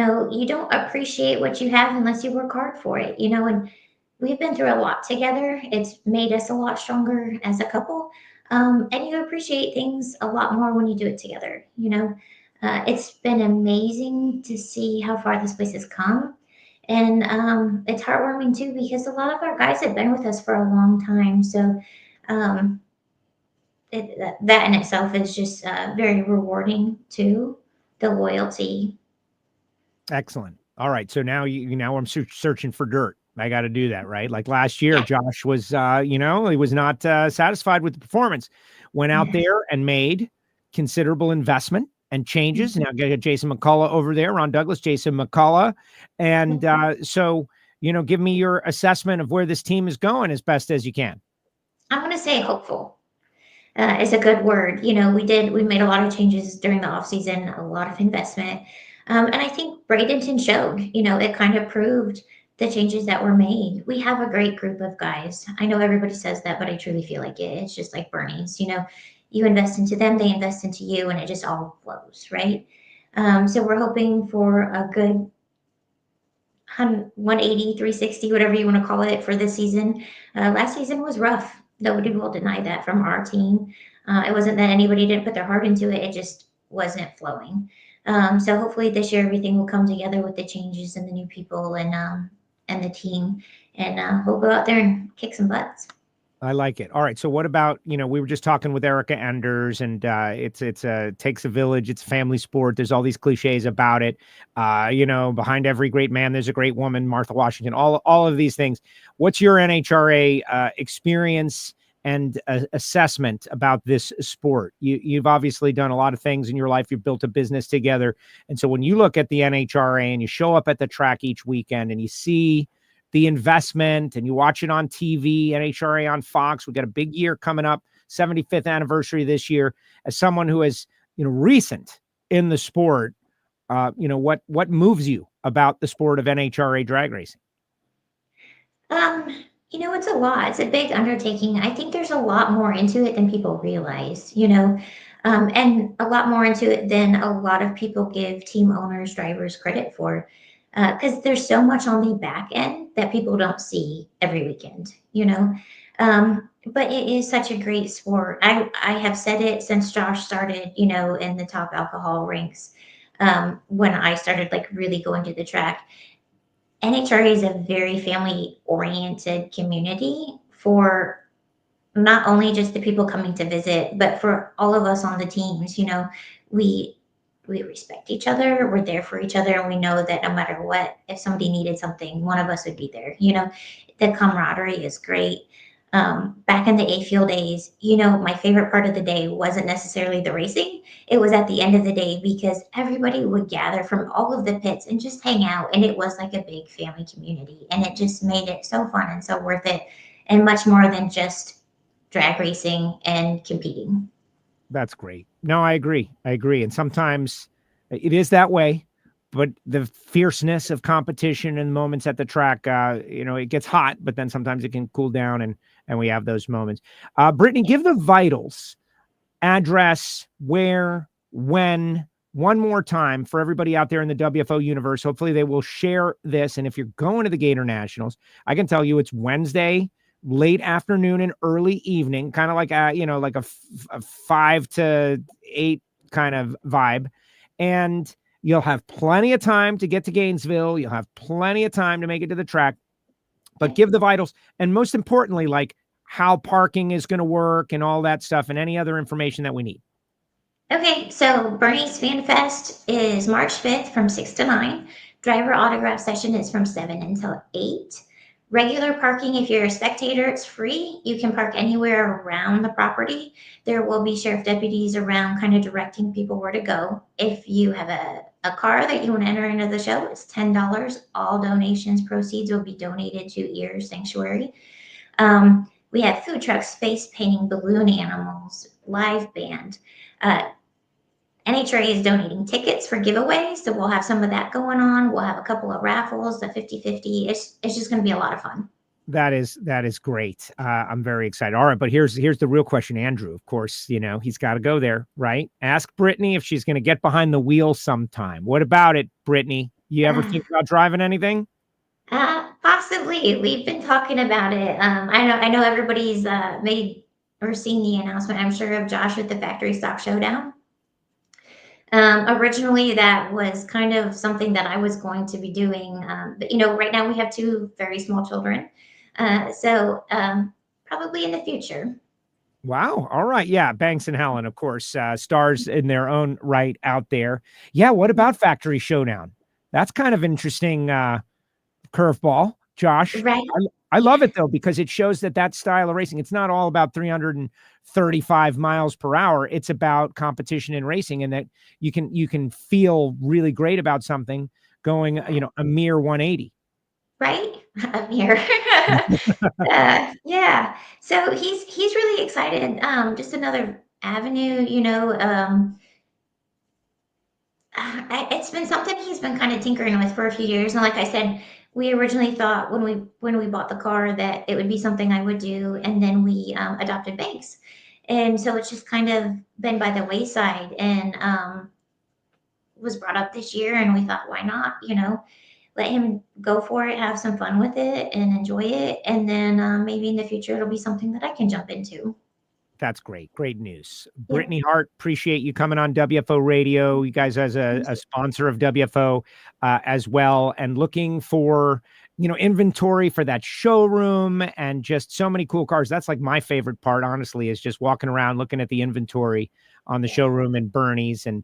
don't appreciate what you have unless you work hard for it, and we've been through a lot together. It's made us a lot stronger as a couple. And you appreciate things a lot more when you do it together. It's been amazing to see how far this place has come. And it's heartwarming too, because a lot of our guys have been with us for a long time. So that in itself is just very rewarding too, the loyalty. Excellent. All right. So now now I'm searching for dirt. I got to do that, right? Like last year, Josh was, he was not satisfied with the performance. Went out there and made considerable investment and changes. Now got Jason McCullough over there, Ron Douglas, Jason McCullough. And so, give me your assessment of where this team is going as best as you can. I'm going to say hopeful is a good word. We made a lot of changes during the off season, a lot of investment. And I think Bradenton showed, it kind of proved the changes that were made. We have a great group of guys. I know everybody says that, but I truly feel like it. It's just like BURNYZZ, you invest into them, they invest into you, and it just all flows, right? So we're hoping for a good 180, 360, whatever you want to call it for this season. Last season was rough. Nobody will deny that from our team. It wasn't that anybody didn't put their heart into it. It just wasn't flowing. So hopefully this year, everything will come together with the changes and the new people and the team, and we'll go out there and kick some butts. I like it. All right. So what about, we were just talking with Erica Enders, and it takes a village. It's a family sport. There's all these cliches about it. Behind every great man, there's a great woman, Martha Washington, all of these things. What's your NHRA experience and assessment about this sport? You've obviously done a lot of things in your life. You've built a business together. And so when you look at the NHRA and you show up at the track each weekend and you see the investment and you watch it on TV, NHRA on Fox, we got a big year coming up, 75th anniversary this year. As someone who is, recent in the sport, what moves you about the sport of NHRA drag racing? It's a lot. It's a big undertaking. I think there's a lot more into it than people realize, and a lot more into it than a lot of people give team owners, drivers credit for. Because there's so much on the back end that people don't see every weekend, but it is such a great sport. I have said it since Josh started, in the top alcohol ranks, when I started really going to the track. NHRA is a very family-oriented community for not only just the people coming to visit, but for all of us on the teams. We respect each other. We're there for each other. And we know that no matter what, if somebody needed something, one of us would be there. The camaraderie is great. Back in the A-Field days, my favorite part of the day wasn't necessarily the racing. It was at the end of the day, because everybody would gather from all of the pits and just hang out. And it was like a big family community. And it just made it so fun and so worth it. And much more than just drag racing and competing. That's great. No, I agree. And sometimes it is that way, but the fierceness of competition and moments at the track, it gets hot, but then sometimes it can cool down. And and we have those moments. Brittany, give the vitals, address, where, when, one more time for everybody out there in the WFO universe. Hopefully they will share this. And if you're going to the Gator Nationals, I can tell you it's Wednesday, late afternoon and early evening, kind of like a 5 to 8 kind of vibe. And you'll have plenty of time to get to Gainesville. You'll have plenty of time to make it to the track, but give the vitals. And most importantly, like how parking is going to work and all that stuff and any other information that we need. Okay, so BURNYZZ Fan Fest is March 5th from 6 to 9. Driver autograph session is from 7 until 8. Regular parking, if you're a spectator, it's free. You can park anywhere around the property. There will be sheriff deputies around kind of directing people where to go. If you have a car that you want to enter into the show, it's $10. All donations, proceeds will be donated to Ear Sanctuary. We have food trucks, space painting, balloon animals, live band. NHRA is donating tickets for giveaways, so we'll have some of that going on. We'll have a couple of raffles, the 50-50. It's just going to be a lot of fun. That is great. I'm very excited. All right, but here's the real question, Andrew. Of course, he's got to go there, right? Ask Brittany if she's going to get behind the wheel sometime. What about it, Brittany? You ever think about driving anything? Possibly. We've been talking about it. I know everybody's made or seen the announcement, I'm sure, of Josh at the Factory Stock Showdown. Originally, that was kind of something that I was going to be doing. But, right now we have 2 very small children. So probably in the future. Wow. All right. Yeah. Banks and Helen, of course, stars in their own right out there. Yeah. What about Factory Showdown? That's kind of interesting curveball, Josh. Right. I love it, though, because it shows that style of racing, it's not all about 335 miles per hour. It's about competition in racing, and that you can feel really great about something going, a mere 180. Right. A mere. Yeah. So he's really excited. Just another avenue, it's been something he's been kind of tinkering with for a few years. And like I said, we originally thought when we bought the car that it would be something I would do, and then we adopted Banks, and so it's just kind of been by the wayside, and was brought up this year, and we thought, why not, let him go for it, have some fun with it, and enjoy it, and then maybe in the future it'll be something that I can jump into. That's great. Great news. Yeah. Brittanie Hart, appreciate you coming on WFO Radio. You guys as a sponsor of WFO as well, and looking for, inventory for that showroom and just so many cool cars. That's like my favorite part, honestly, is just walking around, looking at the inventory on the showroom in BURNYZZ. And,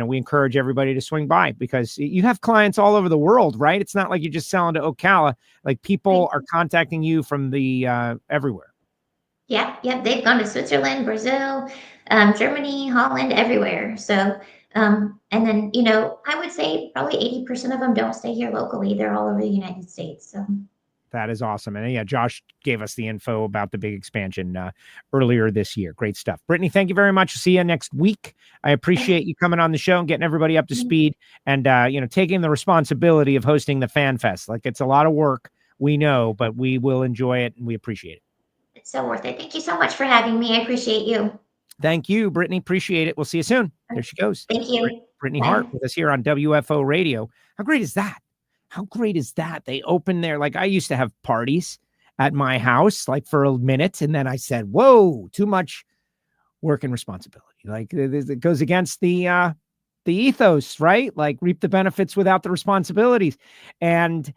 we encourage everybody to swing by because you have clients all over the world, right? It's not like you're just selling to Ocala. Like people are contacting you from the everywhere. Yeah. They've gone to Switzerland, Brazil, Germany, Holland, everywhere. So, and then, I would say probably 80% of them don't stay here locally. They're all over the United States. So that is awesome. And yeah, Josh gave us the info about the big expansion earlier this year. Great stuff. Brittany, thank you very much. See you next week. I appreciate you coming on the show and getting everybody up to speed and, taking the responsibility of hosting the Fan Fest. Like it's a lot of work, we know, but we will enjoy it and we appreciate it. It's so worth it. Thank you so much for having me. I appreciate you. Thank you, Brittany. Appreciate it. We'll see you soon. There she goes. Thank you. Brittanie Hart with us here on WFO Radio. How great is that? How great is that? They open there. Like I used to have parties at my house, like for a minute. And then I said, whoa, too much work and responsibility. Like it goes against the ethos, right? Like reap the benefits without the responsibilities. And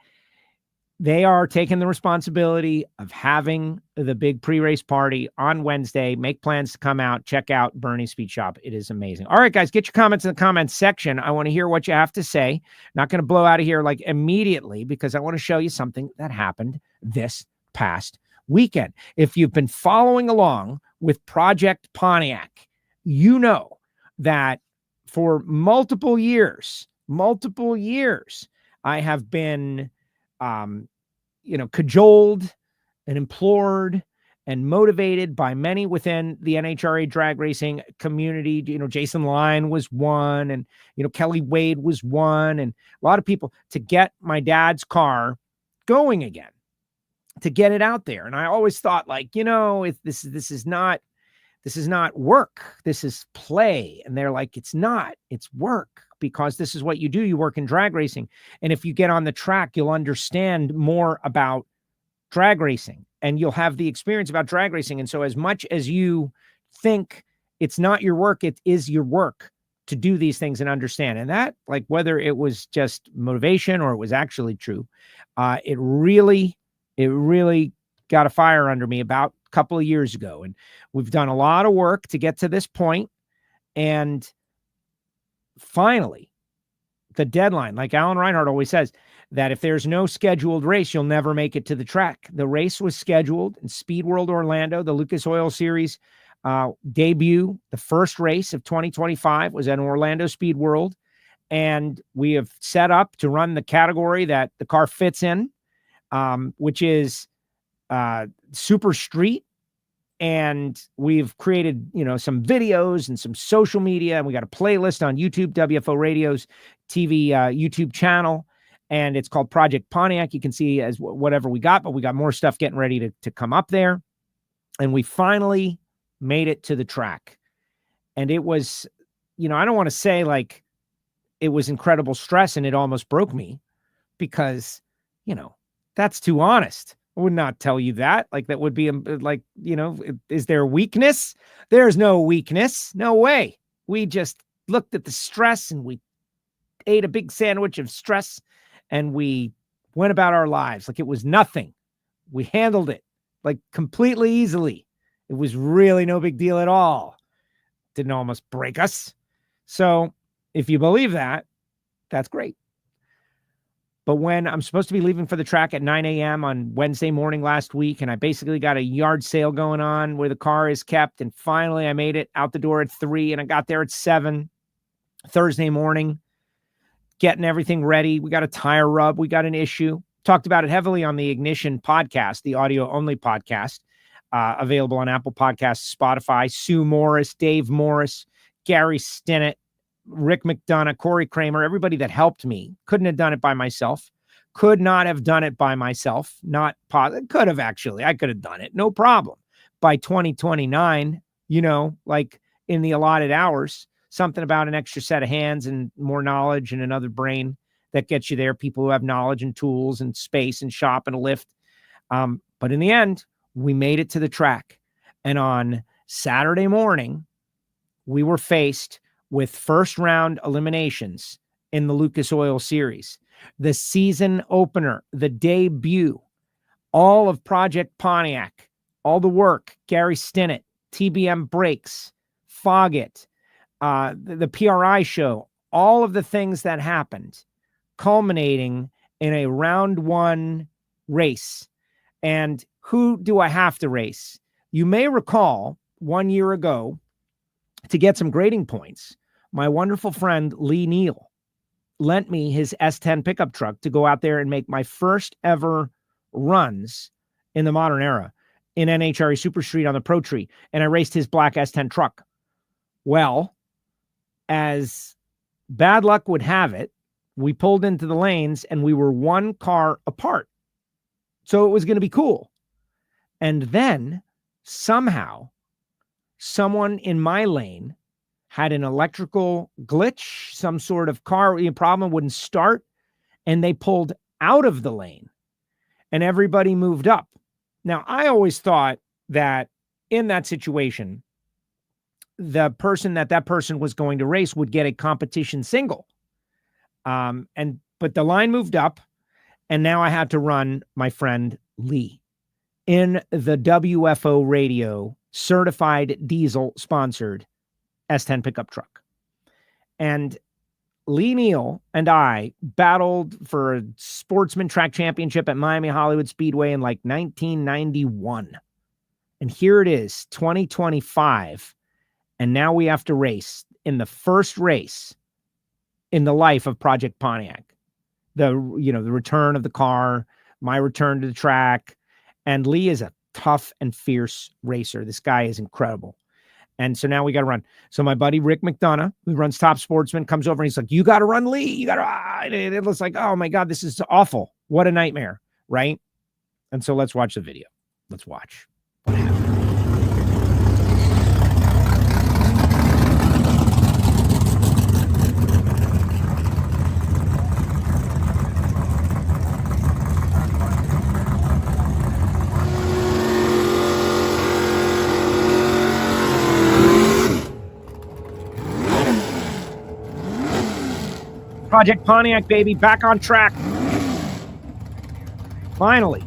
they are taking the responsibility of having the big pre-race party on Wednesday. Make plans to come out, check out BURNYZZ Speed Shop. It is amazing. All right, guys, get your comments in the comments section. I want to hear what you have to say. Not going to blow out of here like immediately because I want to show you something that happened this past weekend. If you've been following along with Project Pontiac, you know that for multiple years, I have been cajoled and implored and motivated by many within the NHRA drag racing community. Jason Line was one, and, Kelly Wade was one, and a lot of people to get my dad's car going again. to get it out there. And I always thought, like, if this is not work, this is play. And they're like, it's not, it's work, because this is what you do. You work in drag racing. And if you get on the track, you'll understand more about drag racing and you'll have the experience about drag racing. And so as much as you think it's not your work, it is your work to do these things and understand. And that, like, whether it was just motivation or it was actually true, it really got a fire under me about a couple of years ago. And we've done a lot of work to get to this point. And finally, the deadline, like Alan Reinhart always says, that if there's no scheduled race, you'll never make it to the track. The race was scheduled in Speed World Orlando, the Lucas Oil Series debut. The first race of 2025 was at Orlando Speed World. And we have set up to run the category that the car fits in, which is super street. And we've created, some videos and some social media, and we got a playlist on YouTube, WFO Radio's TV YouTube channel, and it's called Project Pontiac. You can see as whatever we got, but we got more stuff getting ready to come up there. And we finally made it to the track. And it was, I don't want to say like it was incredible stress and it almost broke me, because, that's too honest. I would not tell you that. Like, that would be like, is there weakness? There's no weakness. No way. We just looked at the stress and we ate a big sandwich of stress and we went about our lives like it was nothing. We handled it like completely easily. It was really no big deal at all. Didn't almost break us. So if you believe that, that's great. But when I'm supposed to be leaving for the track at 9 a.m. on Wednesday morning last week, and I basically got a yard sale going on where the car is kept, and finally I made it out the door at 3, and I got there at 7 Thursday morning, getting everything ready. We got a tire rub. We got an issue. Talked about it heavily on the Ignition podcast, the audio-only podcast, available on Apple Podcasts, Spotify. Sue Morris, Dave Morris, Gary Stinnett, Rick McDonough, Corey Kramer, everybody that helped me. Couldn't have done it by myself. Could not have done it by myself. Could have actually. I could have done it. No problem. By 2029, like in the allotted hours, something about an extra set of hands and more knowledge and another brain that gets you there. People who have knowledge and tools and space and shop and a lift. But in the end, we made it to the track. And on Saturday morning, we were faced with first round eliminations in the Lucas Oil Series, the season opener, the debut, all of Project Pontiac, all the work, Gary Stinnett, TBM Brakes, Foggett, the PRI show, all of the things that happened, culminating in a round 1 race. And who do I have to race? You may recall 1 year ago, to get some grading points, my wonderful friend Lee Neal lent me his S10 pickup truck to go out there and make my first ever runs in the modern era in NHRA Super Street on the Pro Tree. And I raced his black S10 truck. Well, as bad luck would have it, we pulled into the lanes and we were 1 car apart. So it was going to be cool. And then somehow someone in my lane had an electrical glitch, some sort of car problem, wouldn't start, and they pulled out of the lane and everybody moved up. Now, I always thought that in that situation, the person that person was going to race would get a competition single. But the line moved up, and now I had to run my friend Lee in the WFO Radio certified diesel sponsored S10 pickup truck. And Lee Neal and I battled for a sportsman track championship at Miami Hollywood Speedway in like 1991. And here it is, 2025. And now we have to race in the first race in the life of Project Pontiac. The return of the car, my return to the track. And Lee is a tough and fierce racer. This guy is incredible. And so now we got to run. So my buddy Rick McDonough, who runs Top Sportsman, comes over and he's like, you got to run Lee. You got to. It was like, oh my God, this is awful. What a nightmare, right? And so let's watch the video. Let's watch what happened. Project Pontiac, baby, back on track. Finally.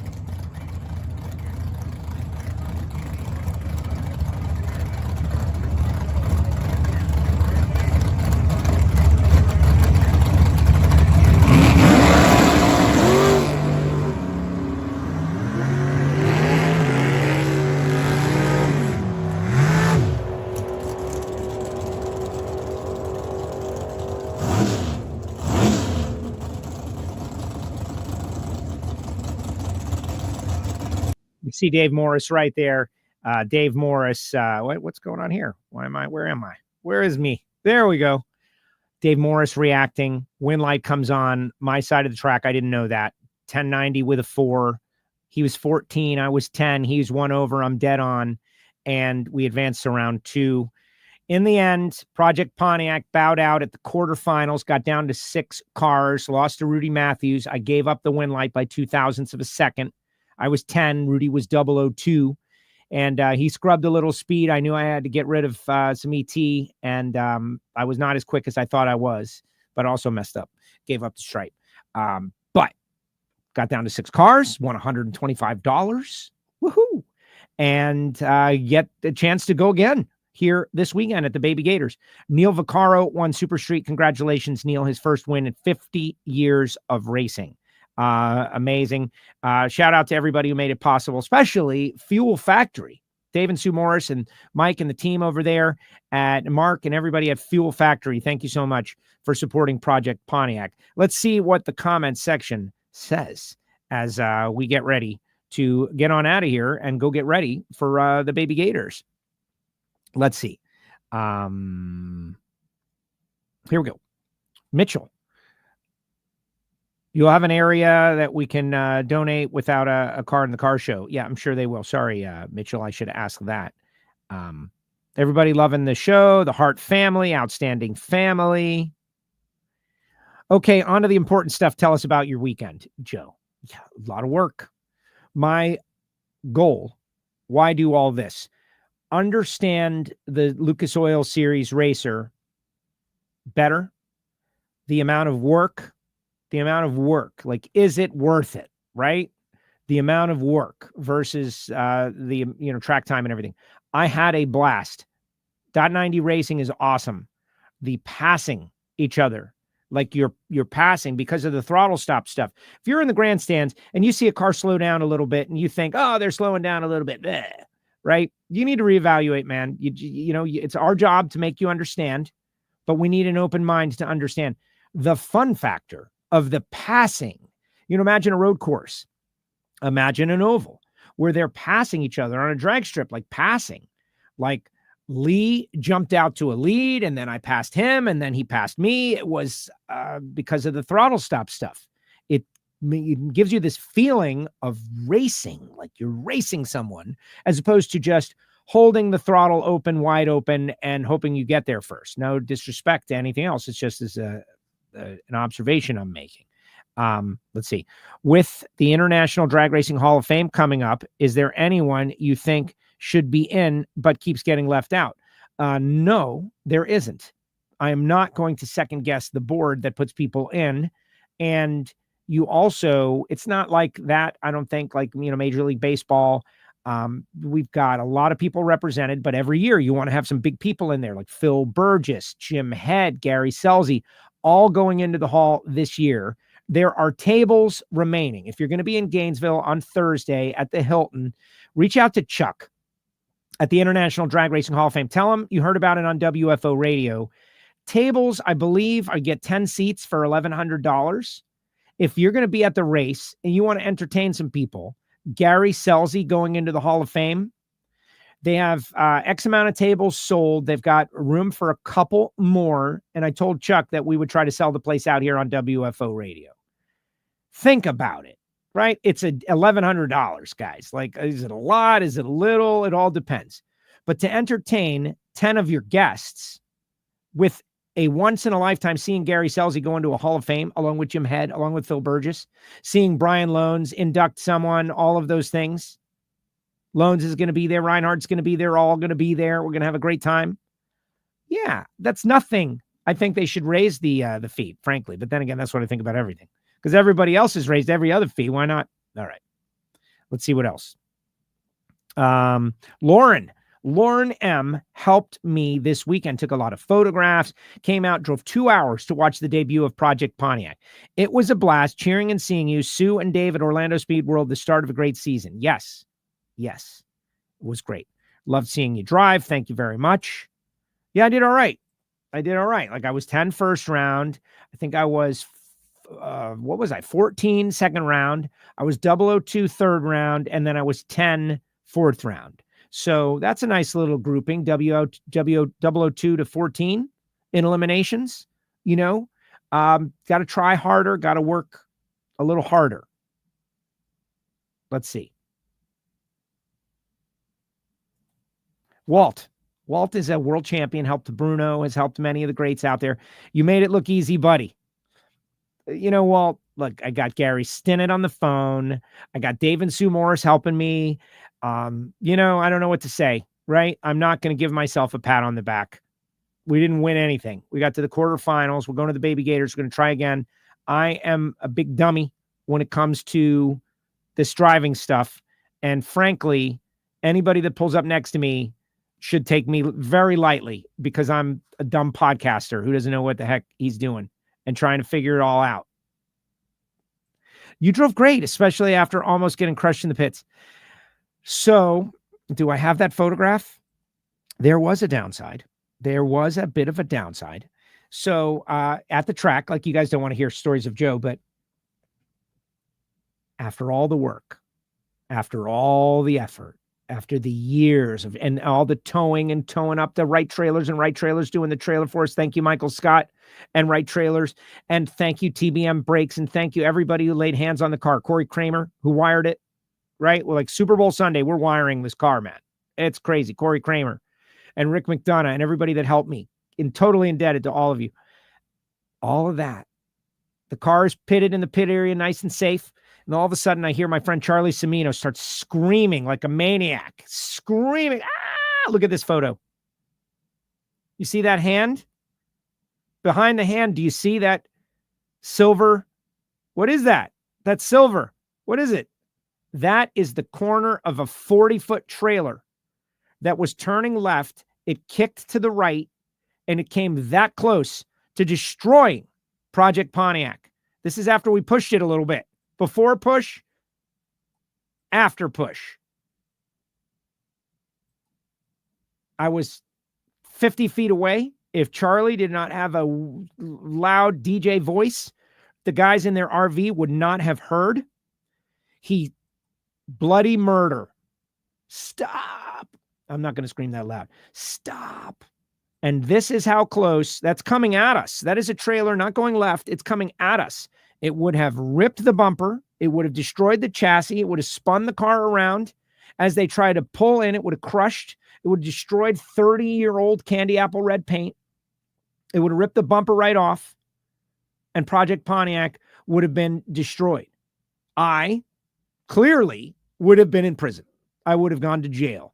You see Dave Morris right there. Dave Morris. What's going on here? Where am I? Where is me? There we go. Dave Morris reacting. Wind light comes on. My side of the track. I didn't know that. 1090 with a 4. He was 14. I was 10. He was 1 over. I'm dead on. And we advanced to round 2. In the end, Project Pontiac bowed out at the quarterfinals, got down to 6 cars, lost to Rudy Matthews. I gave up the win light by 0.02 of a second. I was 10. Rudy was 002. And he scrubbed a little speed. I knew I had to get rid of some ET. And I was not as quick as I thought I was, but also messed up. Gave up the stripe. But got down to 6 cars, won $125. Woohoo. And get a chance to go again here this weekend at the Baby Gators. Neil Vaccaro won Super Street. Congratulations, Neil. His first win in 50 years of racing. Amazing. Shout out to everybody who made it possible, especially Fuel Factory. Dave and Sue Morris and Mike and the team over there at Mark and everybody at Fuel Factory. Thank you so much for supporting Project Pontiac. Let's see what the comment section says as we get ready to get on out of here and go get ready for the Baby Gators. Let's see. Here we go. Mitchell. You'll have an area that we can donate without a car in the car show. Yeah, I'm sure they will. Sorry, Mitchell, I should ask that. Everybody loving the show, the Hart family, outstanding family. Okay, on to the important stuff. Tell us about your weekend, Joe. Yeah, a lot of work. My goal, why do all this? Understand the Lucas Oil Series racer better. The amount of work. Like, is it worth it, right? The amount of work versus the track time and everything. I had a blast. .90 racing is awesome. The passing each other, like you're passing because of the throttle stop stuff. If you're in the grandstands and you see a car slow down a little bit and you think, oh, they're slowing down a little bit, right? You need to reevaluate, man. It's our job to make you understand, but we need an open mind to understand the fun factor of the passing. Imagine a road course. Imagine an oval where they're passing each other on a drag strip, like passing. Like Lee jumped out to a lead and then I passed him and then he passed me. It was because of the throttle stop stuff. It gives you this feeling of racing, like you're racing someone, as opposed to just holding the throttle open, wide open, and hoping you get there first. No disrespect to anything else. It's just as an observation I'm making. Let's see. With the International Drag Racing Hall of Fame coming up, is there anyone you think should be in but keeps getting left out? No, there isn't. I am not going to second guess the board that puts people in. And you also, it's not like that. I don't think like, Major League Baseball. We've got a lot of people represented, but every year you want to have some big people in there like Phil Burgess, Jim Head, Gary Selzy, all going into the hall this year. There are tables remaining. If you're going to be in Gainesville on Thursday at the Hilton, reach out to Chuck at the International Drag Racing Hall of Fame. Tell him you heard about it on WFO Radio. Tables, I believe, I get 10 seats for $1,100. If you're going to be at the race and you want to entertain some people, Gary Selzy going into the Hall of Fame, they have X amount of tables sold. They've got room for a couple more. And I told Chuck that we would try to sell the place out here on WFO Radio. Think about it. right? It's $1,100, guys. Like, is it a lot? Is it a little? It all depends. But to entertain 10 of your guests with a once-in-a-lifetime, seeing Gary Scelzi go into a Hall of Fame, along with Jim Head, along with Phil Burgess, seeing Brian Loans induct someone, all of those things. Loans is going to be there. Reinhardt's going to be there. All going to be there. We're going to have a great time. Yeah, that's nothing. I think they should raise the fee, frankly. But then again, that's what I think about everything. Because everybody else has raised every other fee. Why not? All right. Let's see what else. Lauren M. helped me this weekend, took a lot of photographs, came out, drove 2 hours to watch the debut of Project Pontiac. It was a blast cheering and seeing you, Sue and Dave at Orlando Speed World, the start of a great season. Yes, it was great. Loved seeing you drive. Thank you very much. Yeah, I did all right. Like I was 10 first round. I think I was, 14 second round. I was 002 third round. And then I was 10 fourth round. So that's a nice little grouping, 002 to 14 in eliminations, got to try harder, got to work a little harder. Let's see. Walt is a world champion, helped Bruno, has helped many of the greats out there. You made it look easy, buddy. Walt, look, I got Gary Stinnett on the phone. I got Dave and Sue Morris helping me. I don't know what to say, right? I'm not going to give myself a pat on the back. We didn't win anything. We got to the quarterfinals. We're going to the Baby Gators. We're going to try again. I am a big dummy when it comes to this driving stuff. And frankly, anybody that pulls up next to me should take me very lightly because I'm a dumb podcaster who doesn't know what the heck he's doing and trying to figure it all out. You drove great, especially after almost getting crushed in the pits. So, do I have that photograph? There was a downside. There was a bit of a downside. So, at the track, like you guys don't want to hear stories of Joe, but after all the work, after all the effort, after the years of and all the towing up the right trailers and right trailers doing the trailer for us. Thank you, Michael Scott and right trailers. And thank you, TBM Brakes. And thank you, everybody who laid hands on the car. Corey Kramer, who wired it, right? Well, like Super Bowl Sunday, we're wiring this car, man. It's crazy. Corey Kramer and Rick McDonough and everybody that helped me. Totally indebted to all of you. All of that. The car is pitted in the pit area, nice and safe. And all of a sudden, I hear my friend Charlie Cimino start screaming like a maniac. Screaming. Ah! Look at this photo. You see that hand? Behind the hand, do you see that silver? What is that? That's silver. What is it? That is the corner of a 40-foot trailer that was turning left. It kicked to the right, and it came that close to destroying Project Pontiac. This is after we pushed it a little bit. Before push, after push. I was 50 feet away. If Charlie did not have a loud DJ voice, the guys in their RV would not have heard. He bloody murder. Stop. I'm not going to scream that loud. Stop. And this is how close. That's coming at us. That is a trailer not going left. It's coming at us. It would have ripped the bumper. It would have destroyed the chassis. It would have spun the car around. As they tried to pull in, it would have crushed. It would have destroyed 30-year-old candy apple red paint. It would have ripped the bumper right off. And Project Pontiac would have been destroyed. I clearly would have been in prison. I would have gone to jail.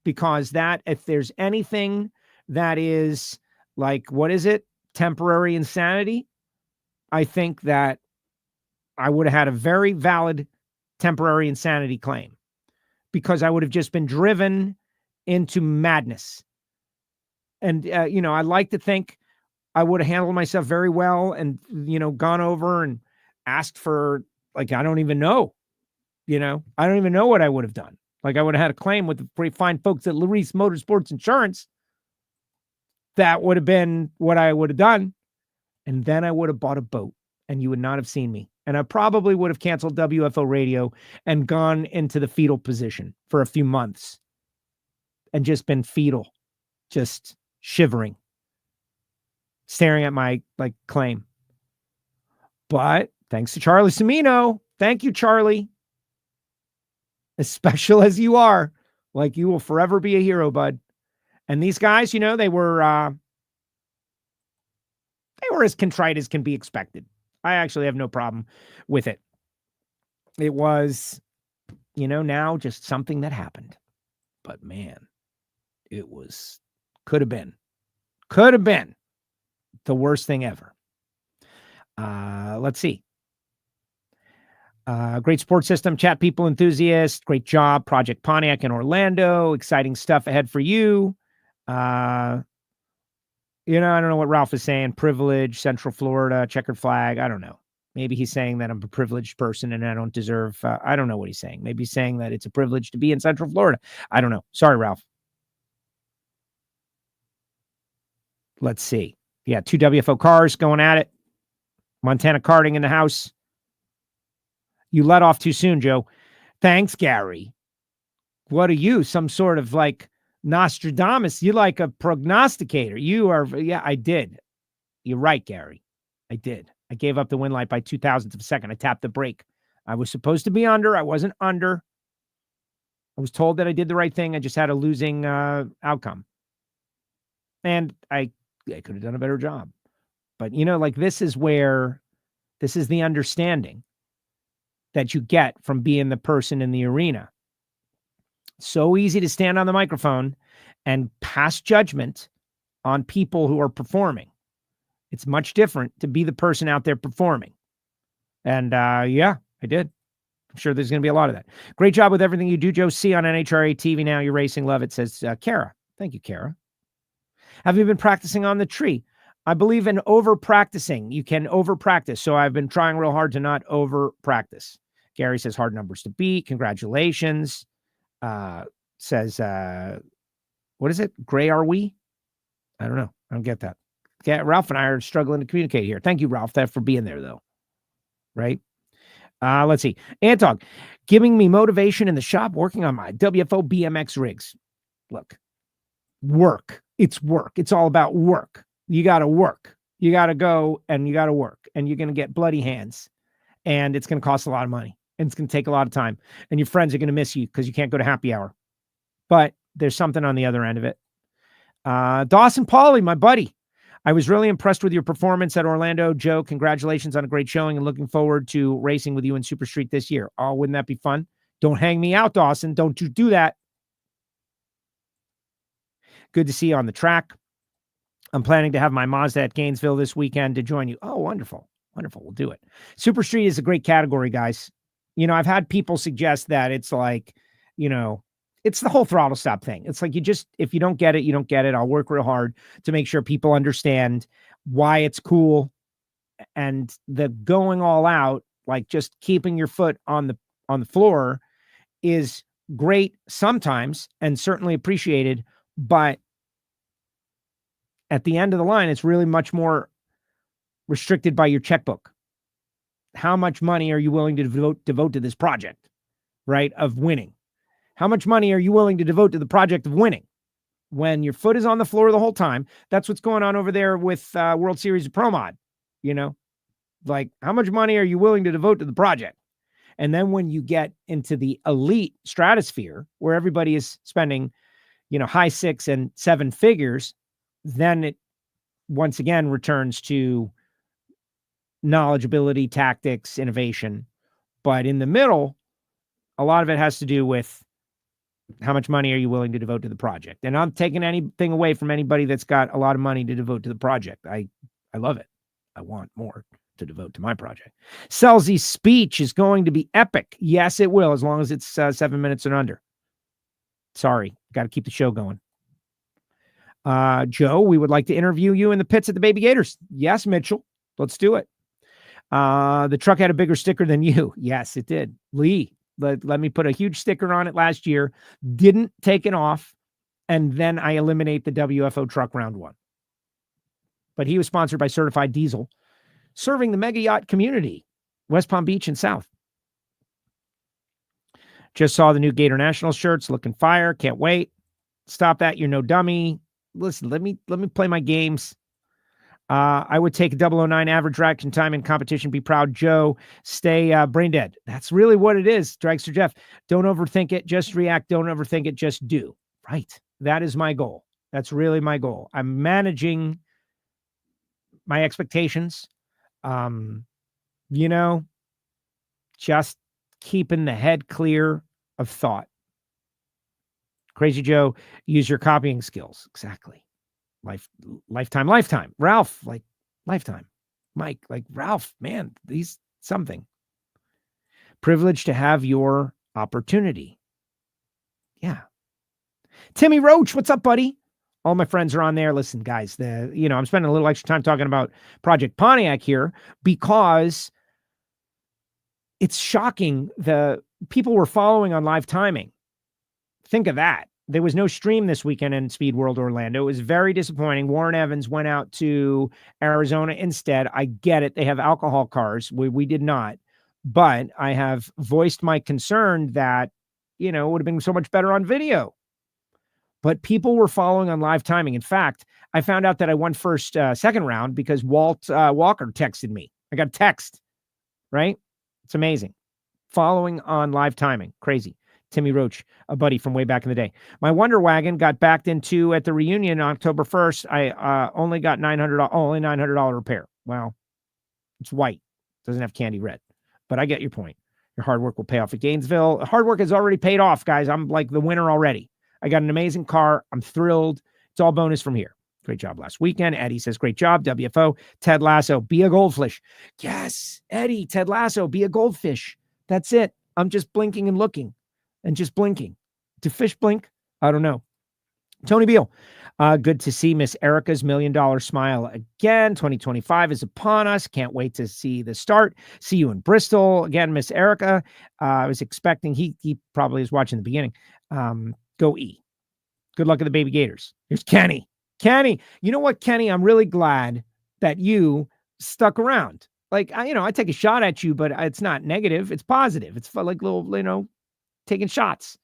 Because that, if there's anything that is like, what is it? Temporary insanity. I think that I would have had a very valid temporary insanity claim because I would have just been driven into madness. And, I like to think I would have handled myself very well and, gone over and asked for, like, I don't even know, I don't even know what I would have done. Like I would have had a claim with the pretty fine folks at Elite Motorsports Insurance. That would have been what I would have done. And then I would have bought a boat and you would not have seen me. And I probably would have canceled WFO Radio and gone into the fetal position for a few months and just been fetal, just shivering, staring at my claim. But thanks to Charlie Cimino, Thank you, Charlie. As special as you are, like you will forever be a hero, bud. And these guys, they were as contrite as can be expected. I actually have no problem with it. It was, now just something that happened. But man, it could have been the worst thing ever. Let's see. Great sports system, chat people enthusiast. Great job. Project Pontiac in Orlando. Exciting stuff ahead for you. I don't know what Ralph is saying. Privilege, Central Florida, checkered flag. I don't know. Maybe he's saying that I'm a privileged person and I don't deserve, I don't know what he's saying. Maybe he's saying that it's a privilege to be in Central Florida. I don't know. Sorry, Ralph. Let's see. Yeah, 2 WFO cars going at it. Montana karting in the house. You let off too soon, Joe. Thanks, Gary. What are you? Some sort of like Nostradamus? You like a prognosticator. You are. Yeah, I did. You're right, Gary. I did. I gave up the win light by 0.02 of a second. I tapped the brake. I was supposed to be under. I wasn't under. I was told that I did the right thing. I just had a losing outcome. And I could have done a better job. But, this is the understanding that you get from being the person in the arena. So easy to stand on the microphone and pass judgment on people who are performing. It's much different to be the person out there performing. And I did. I'm sure there's going to be a lot of that. Great job with everything you do, Joe. See on NHRA TV now. You're racing. Love it, says Kara. Thank you, Kara. Have you been practicing on the tree? I believe in over-practicing. You can over-practice. So I've been trying real hard to not over-practice. Gary says hard numbers to beat. Congratulations. Says, what is it? Gray are we? I don't know. I don't get that. Yeah, Ralph and I are struggling to communicate here. Thank you, Ralph, for being there, though. Right? Let's see. Antog, giving me motivation in the shop, working on my WFO BMX rigs. Look, work. It's work. It's all about work. You got to work. You got to go and you got to work. And you're going to get bloody hands. And it's going to cost a lot of money. And it's going to take a lot of time. And your friends are going to miss you because you can't go to happy hour. But there's something on the other end of it. Dawson Pauly, my buddy. I was really impressed with your performance at Orlando. Joe, congratulations on a great showing and looking forward to racing with you in Super Street this year. Oh, wouldn't that be fun? Don't hang me out, Dawson. Don't you do that. Good to see you on the track. I'm planning to have my Mazda at Gainesville this weekend to join you. Oh, wonderful. Wonderful. We'll do it. Super Street is a great category, guys. I've had people suggest that it's like, it's the whole throttle stop thing. It's like if you don't get it, you don't get it. I'll work real hard to make sure people understand why it's cool and the going all out, like just keeping your foot on the floor is great sometimes and certainly appreciated. But at the end of the line, it's really much more restricted by your checkbook. How much money are you willing to devote to this project, right? Of winning. How much money are you willing to devote to the project of winning? When your foot is on the floor the whole time, that's what's going on over there with World Series of Pro Mod. Like how much money are you willing to devote to the project? And then when you get into the elite stratosphere where everybody is spending, high 6 and 7 figures, then it once again returns to knowledgeability, tactics, innovation. But in the middle, a lot of it has to do with how much money are you willing to devote to the project? And I'm taking anything away from anybody that's got a lot of money to devote to the project. I love it. I want more to devote to my project. Selzy's speech is going to be epic. Yes, it will, as long as it's 7 minutes and under. Sorry, got to keep the show going. Joe, we would like to interview you in the pits at the Baby Gators. Yes, Mitchell, let's do it. The truck had a bigger sticker than you. Yes, it did. Lee, let me put a huge sticker on it last year. Didn't take it off. And then I eliminate the WFO truck round 1. But he was sponsored by Certified Diesel, serving the mega yacht community, West Palm Beach and South. Just saw the new Gatornationals shirts, looking fire. Can't wait. Stop that. You're no dummy. Listen, let me play my games. I would take a 009 average reaction time in competition. Be proud, Joe. Stay brain dead. That's really what it is, Dragster Jeff. Don't overthink it. Just react. Don't overthink it. Just do. Right. That is my goal. That's really my goal. I'm managing my expectations. Just keeping the head clear of thought. Crazy Joe, use your copying skills. Exactly. Lifetime. Ralph, like lifetime. Mike, like Ralph, man, he's something. Privileged to have your opportunity. Yeah. Timmy Roach, what's up, buddy? All my friends are on there. Listen, guys, I'm spending a little extra time talking about Project Pontiac here because it's shocking. The people were following on live timing. Think of that. There was no stream this weekend in Speed World Orlando. It was very disappointing. Warren Evans went out to Arizona instead. I get it. They have alcohol cars. We did not. But I have voiced my concern that, it would have been so much better on video. But people were following on live timing. In fact, I found out that I won second round because Walt Walker texted me. I got a text, right? It's amazing. Following on live timing. Crazy. Timmy Roach, a buddy from way back in the day. My Wonder Wagon got backed into at the reunion on October 1st. I only got $900 repair. Wow. It's white. Doesn't have candy red. But I get your point. Your hard work will pay off at Gainesville. Hard work has already paid off, guys. I'm like the winner already. I got an amazing car. I'm thrilled. It's all bonus from here. Great job last weekend. Eddie says, great job. WFO. Ted Lasso, be a goldfish. Yes, Eddie, Ted Lasso, be a goldfish. That's it. I'm just blinking and looking and just blinking. Do fish blink? I don't know. Tony Beal, good to see Miss Erica's $1 Million Smile again. 2025 is upon us. Can't wait to see the start. See you in Bristol. Again, Miss Erica. I was expecting, he probably is watching the beginning. Go E. Good luck at the Baby Gators. Here's Kenny. Kenny, you know what, Kenny? I'm really glad that you stuck around. Like, I take a shot at you, but it's not negative. It's positive. It's like little, taking shots.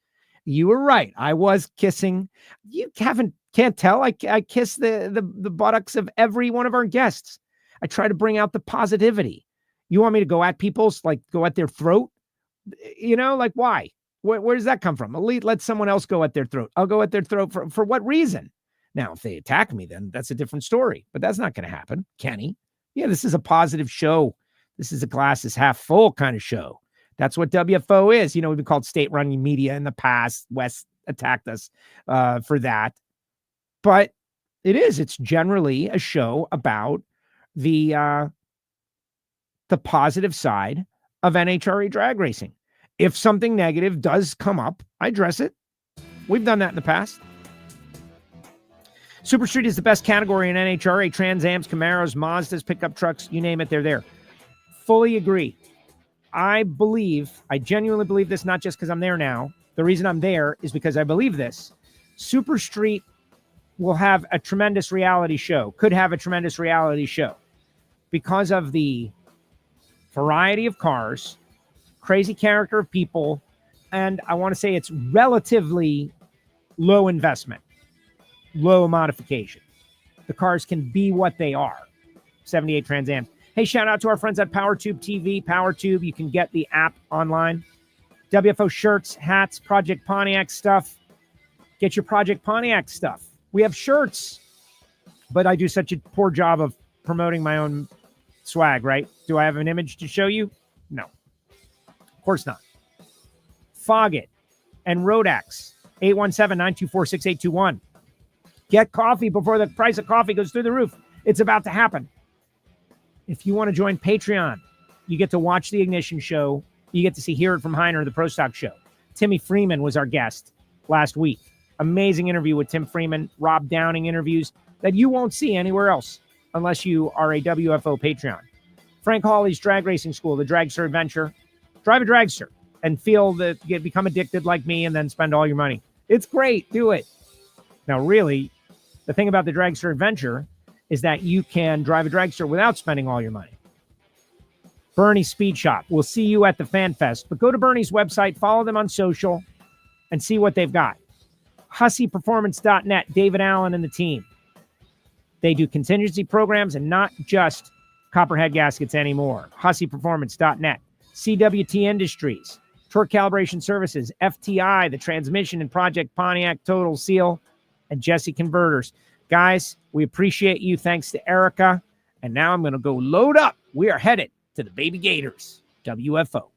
You were right. I was kissing. You can't tell. I kiss the buttocks of every one of our guests. I try to bring out the positivity. You want me to go at people's, go at their throat? Why? Where does that come from? Elite, let someone else go at their throat. I'll go at their throat for what reason? Now, if they attack me, then that's a different story. But that's not going to happen, Kenny. Yeah, this is a positive show. This is a glass is half full kind of show. That's what WFO is. We've been called state-run media in the past. Wes attacked us for that. But it is. It's generally a show about the positive side of NHRA drag racing. If something negative does come up, I address it. We've done that in the past. Super Street is the best category in NHRA. Trans Ams, Camaros, Mazdas, pickup trucks, you name it, they're there. Fully agree. I genuinely believe this, not just because I'm there now. The reason I'm there is because I believe this. Super Street will have a tremendous reality show, could have a tremendous reality show because of the variety of cars, crazy character of people, and I want to say it's relatively low investment, low modification. The cars can be what they are. 78 Trans Am. Hey, shout out to our friends at PowerTube TV. PowerTube, you can get the app online. WFO shirts, hats, Project Pontiac stuff. Get your Project Pontiac stuff. We have shirts, but I do such a poor job of promoting my own swag, right? Do I have an image to show you? No. Of course not. Foggett and Rodax, 817-924-6821. Get coffee before the price of coffee goes through the roof. It's about to happen. If you want to join Patreon, you get to watch the Ignition show. You get to hear it from Heiner, the Pro Stock show. Timmy Freeman was our guest last week. Amazing interview with Tim Freeman. Rob Downing interviews that you won't see anywhere else unless you are a WFO Patreon. Frank Hawley's Drag Racing School, the Dragster Adventure. Drive a dragster and become addicted like me and then spend all your money. It's great. Do it. Now, really, the thing about the Dragster Adventure is that you can drive a dragster without spending all your money. BURNYZZ Speed Shop. We'll see you at the Fan Fest. But go to BURNYZZ website, follow them on social, and see what they've got. HusseyPerformance.net, David Allen and the team. They do contingency programs and not just Copperhead gaskets anymore. HusseyPerformance.net, CWT Industries, Torque Calibration Services, FTI, the Transmission and Project Pontiac Total Seal, and Jesse Converters. Guys, we appreciate you. Thanks to Erica. And now I'm going to go load up. We are headed to the Baby Gators, WFO.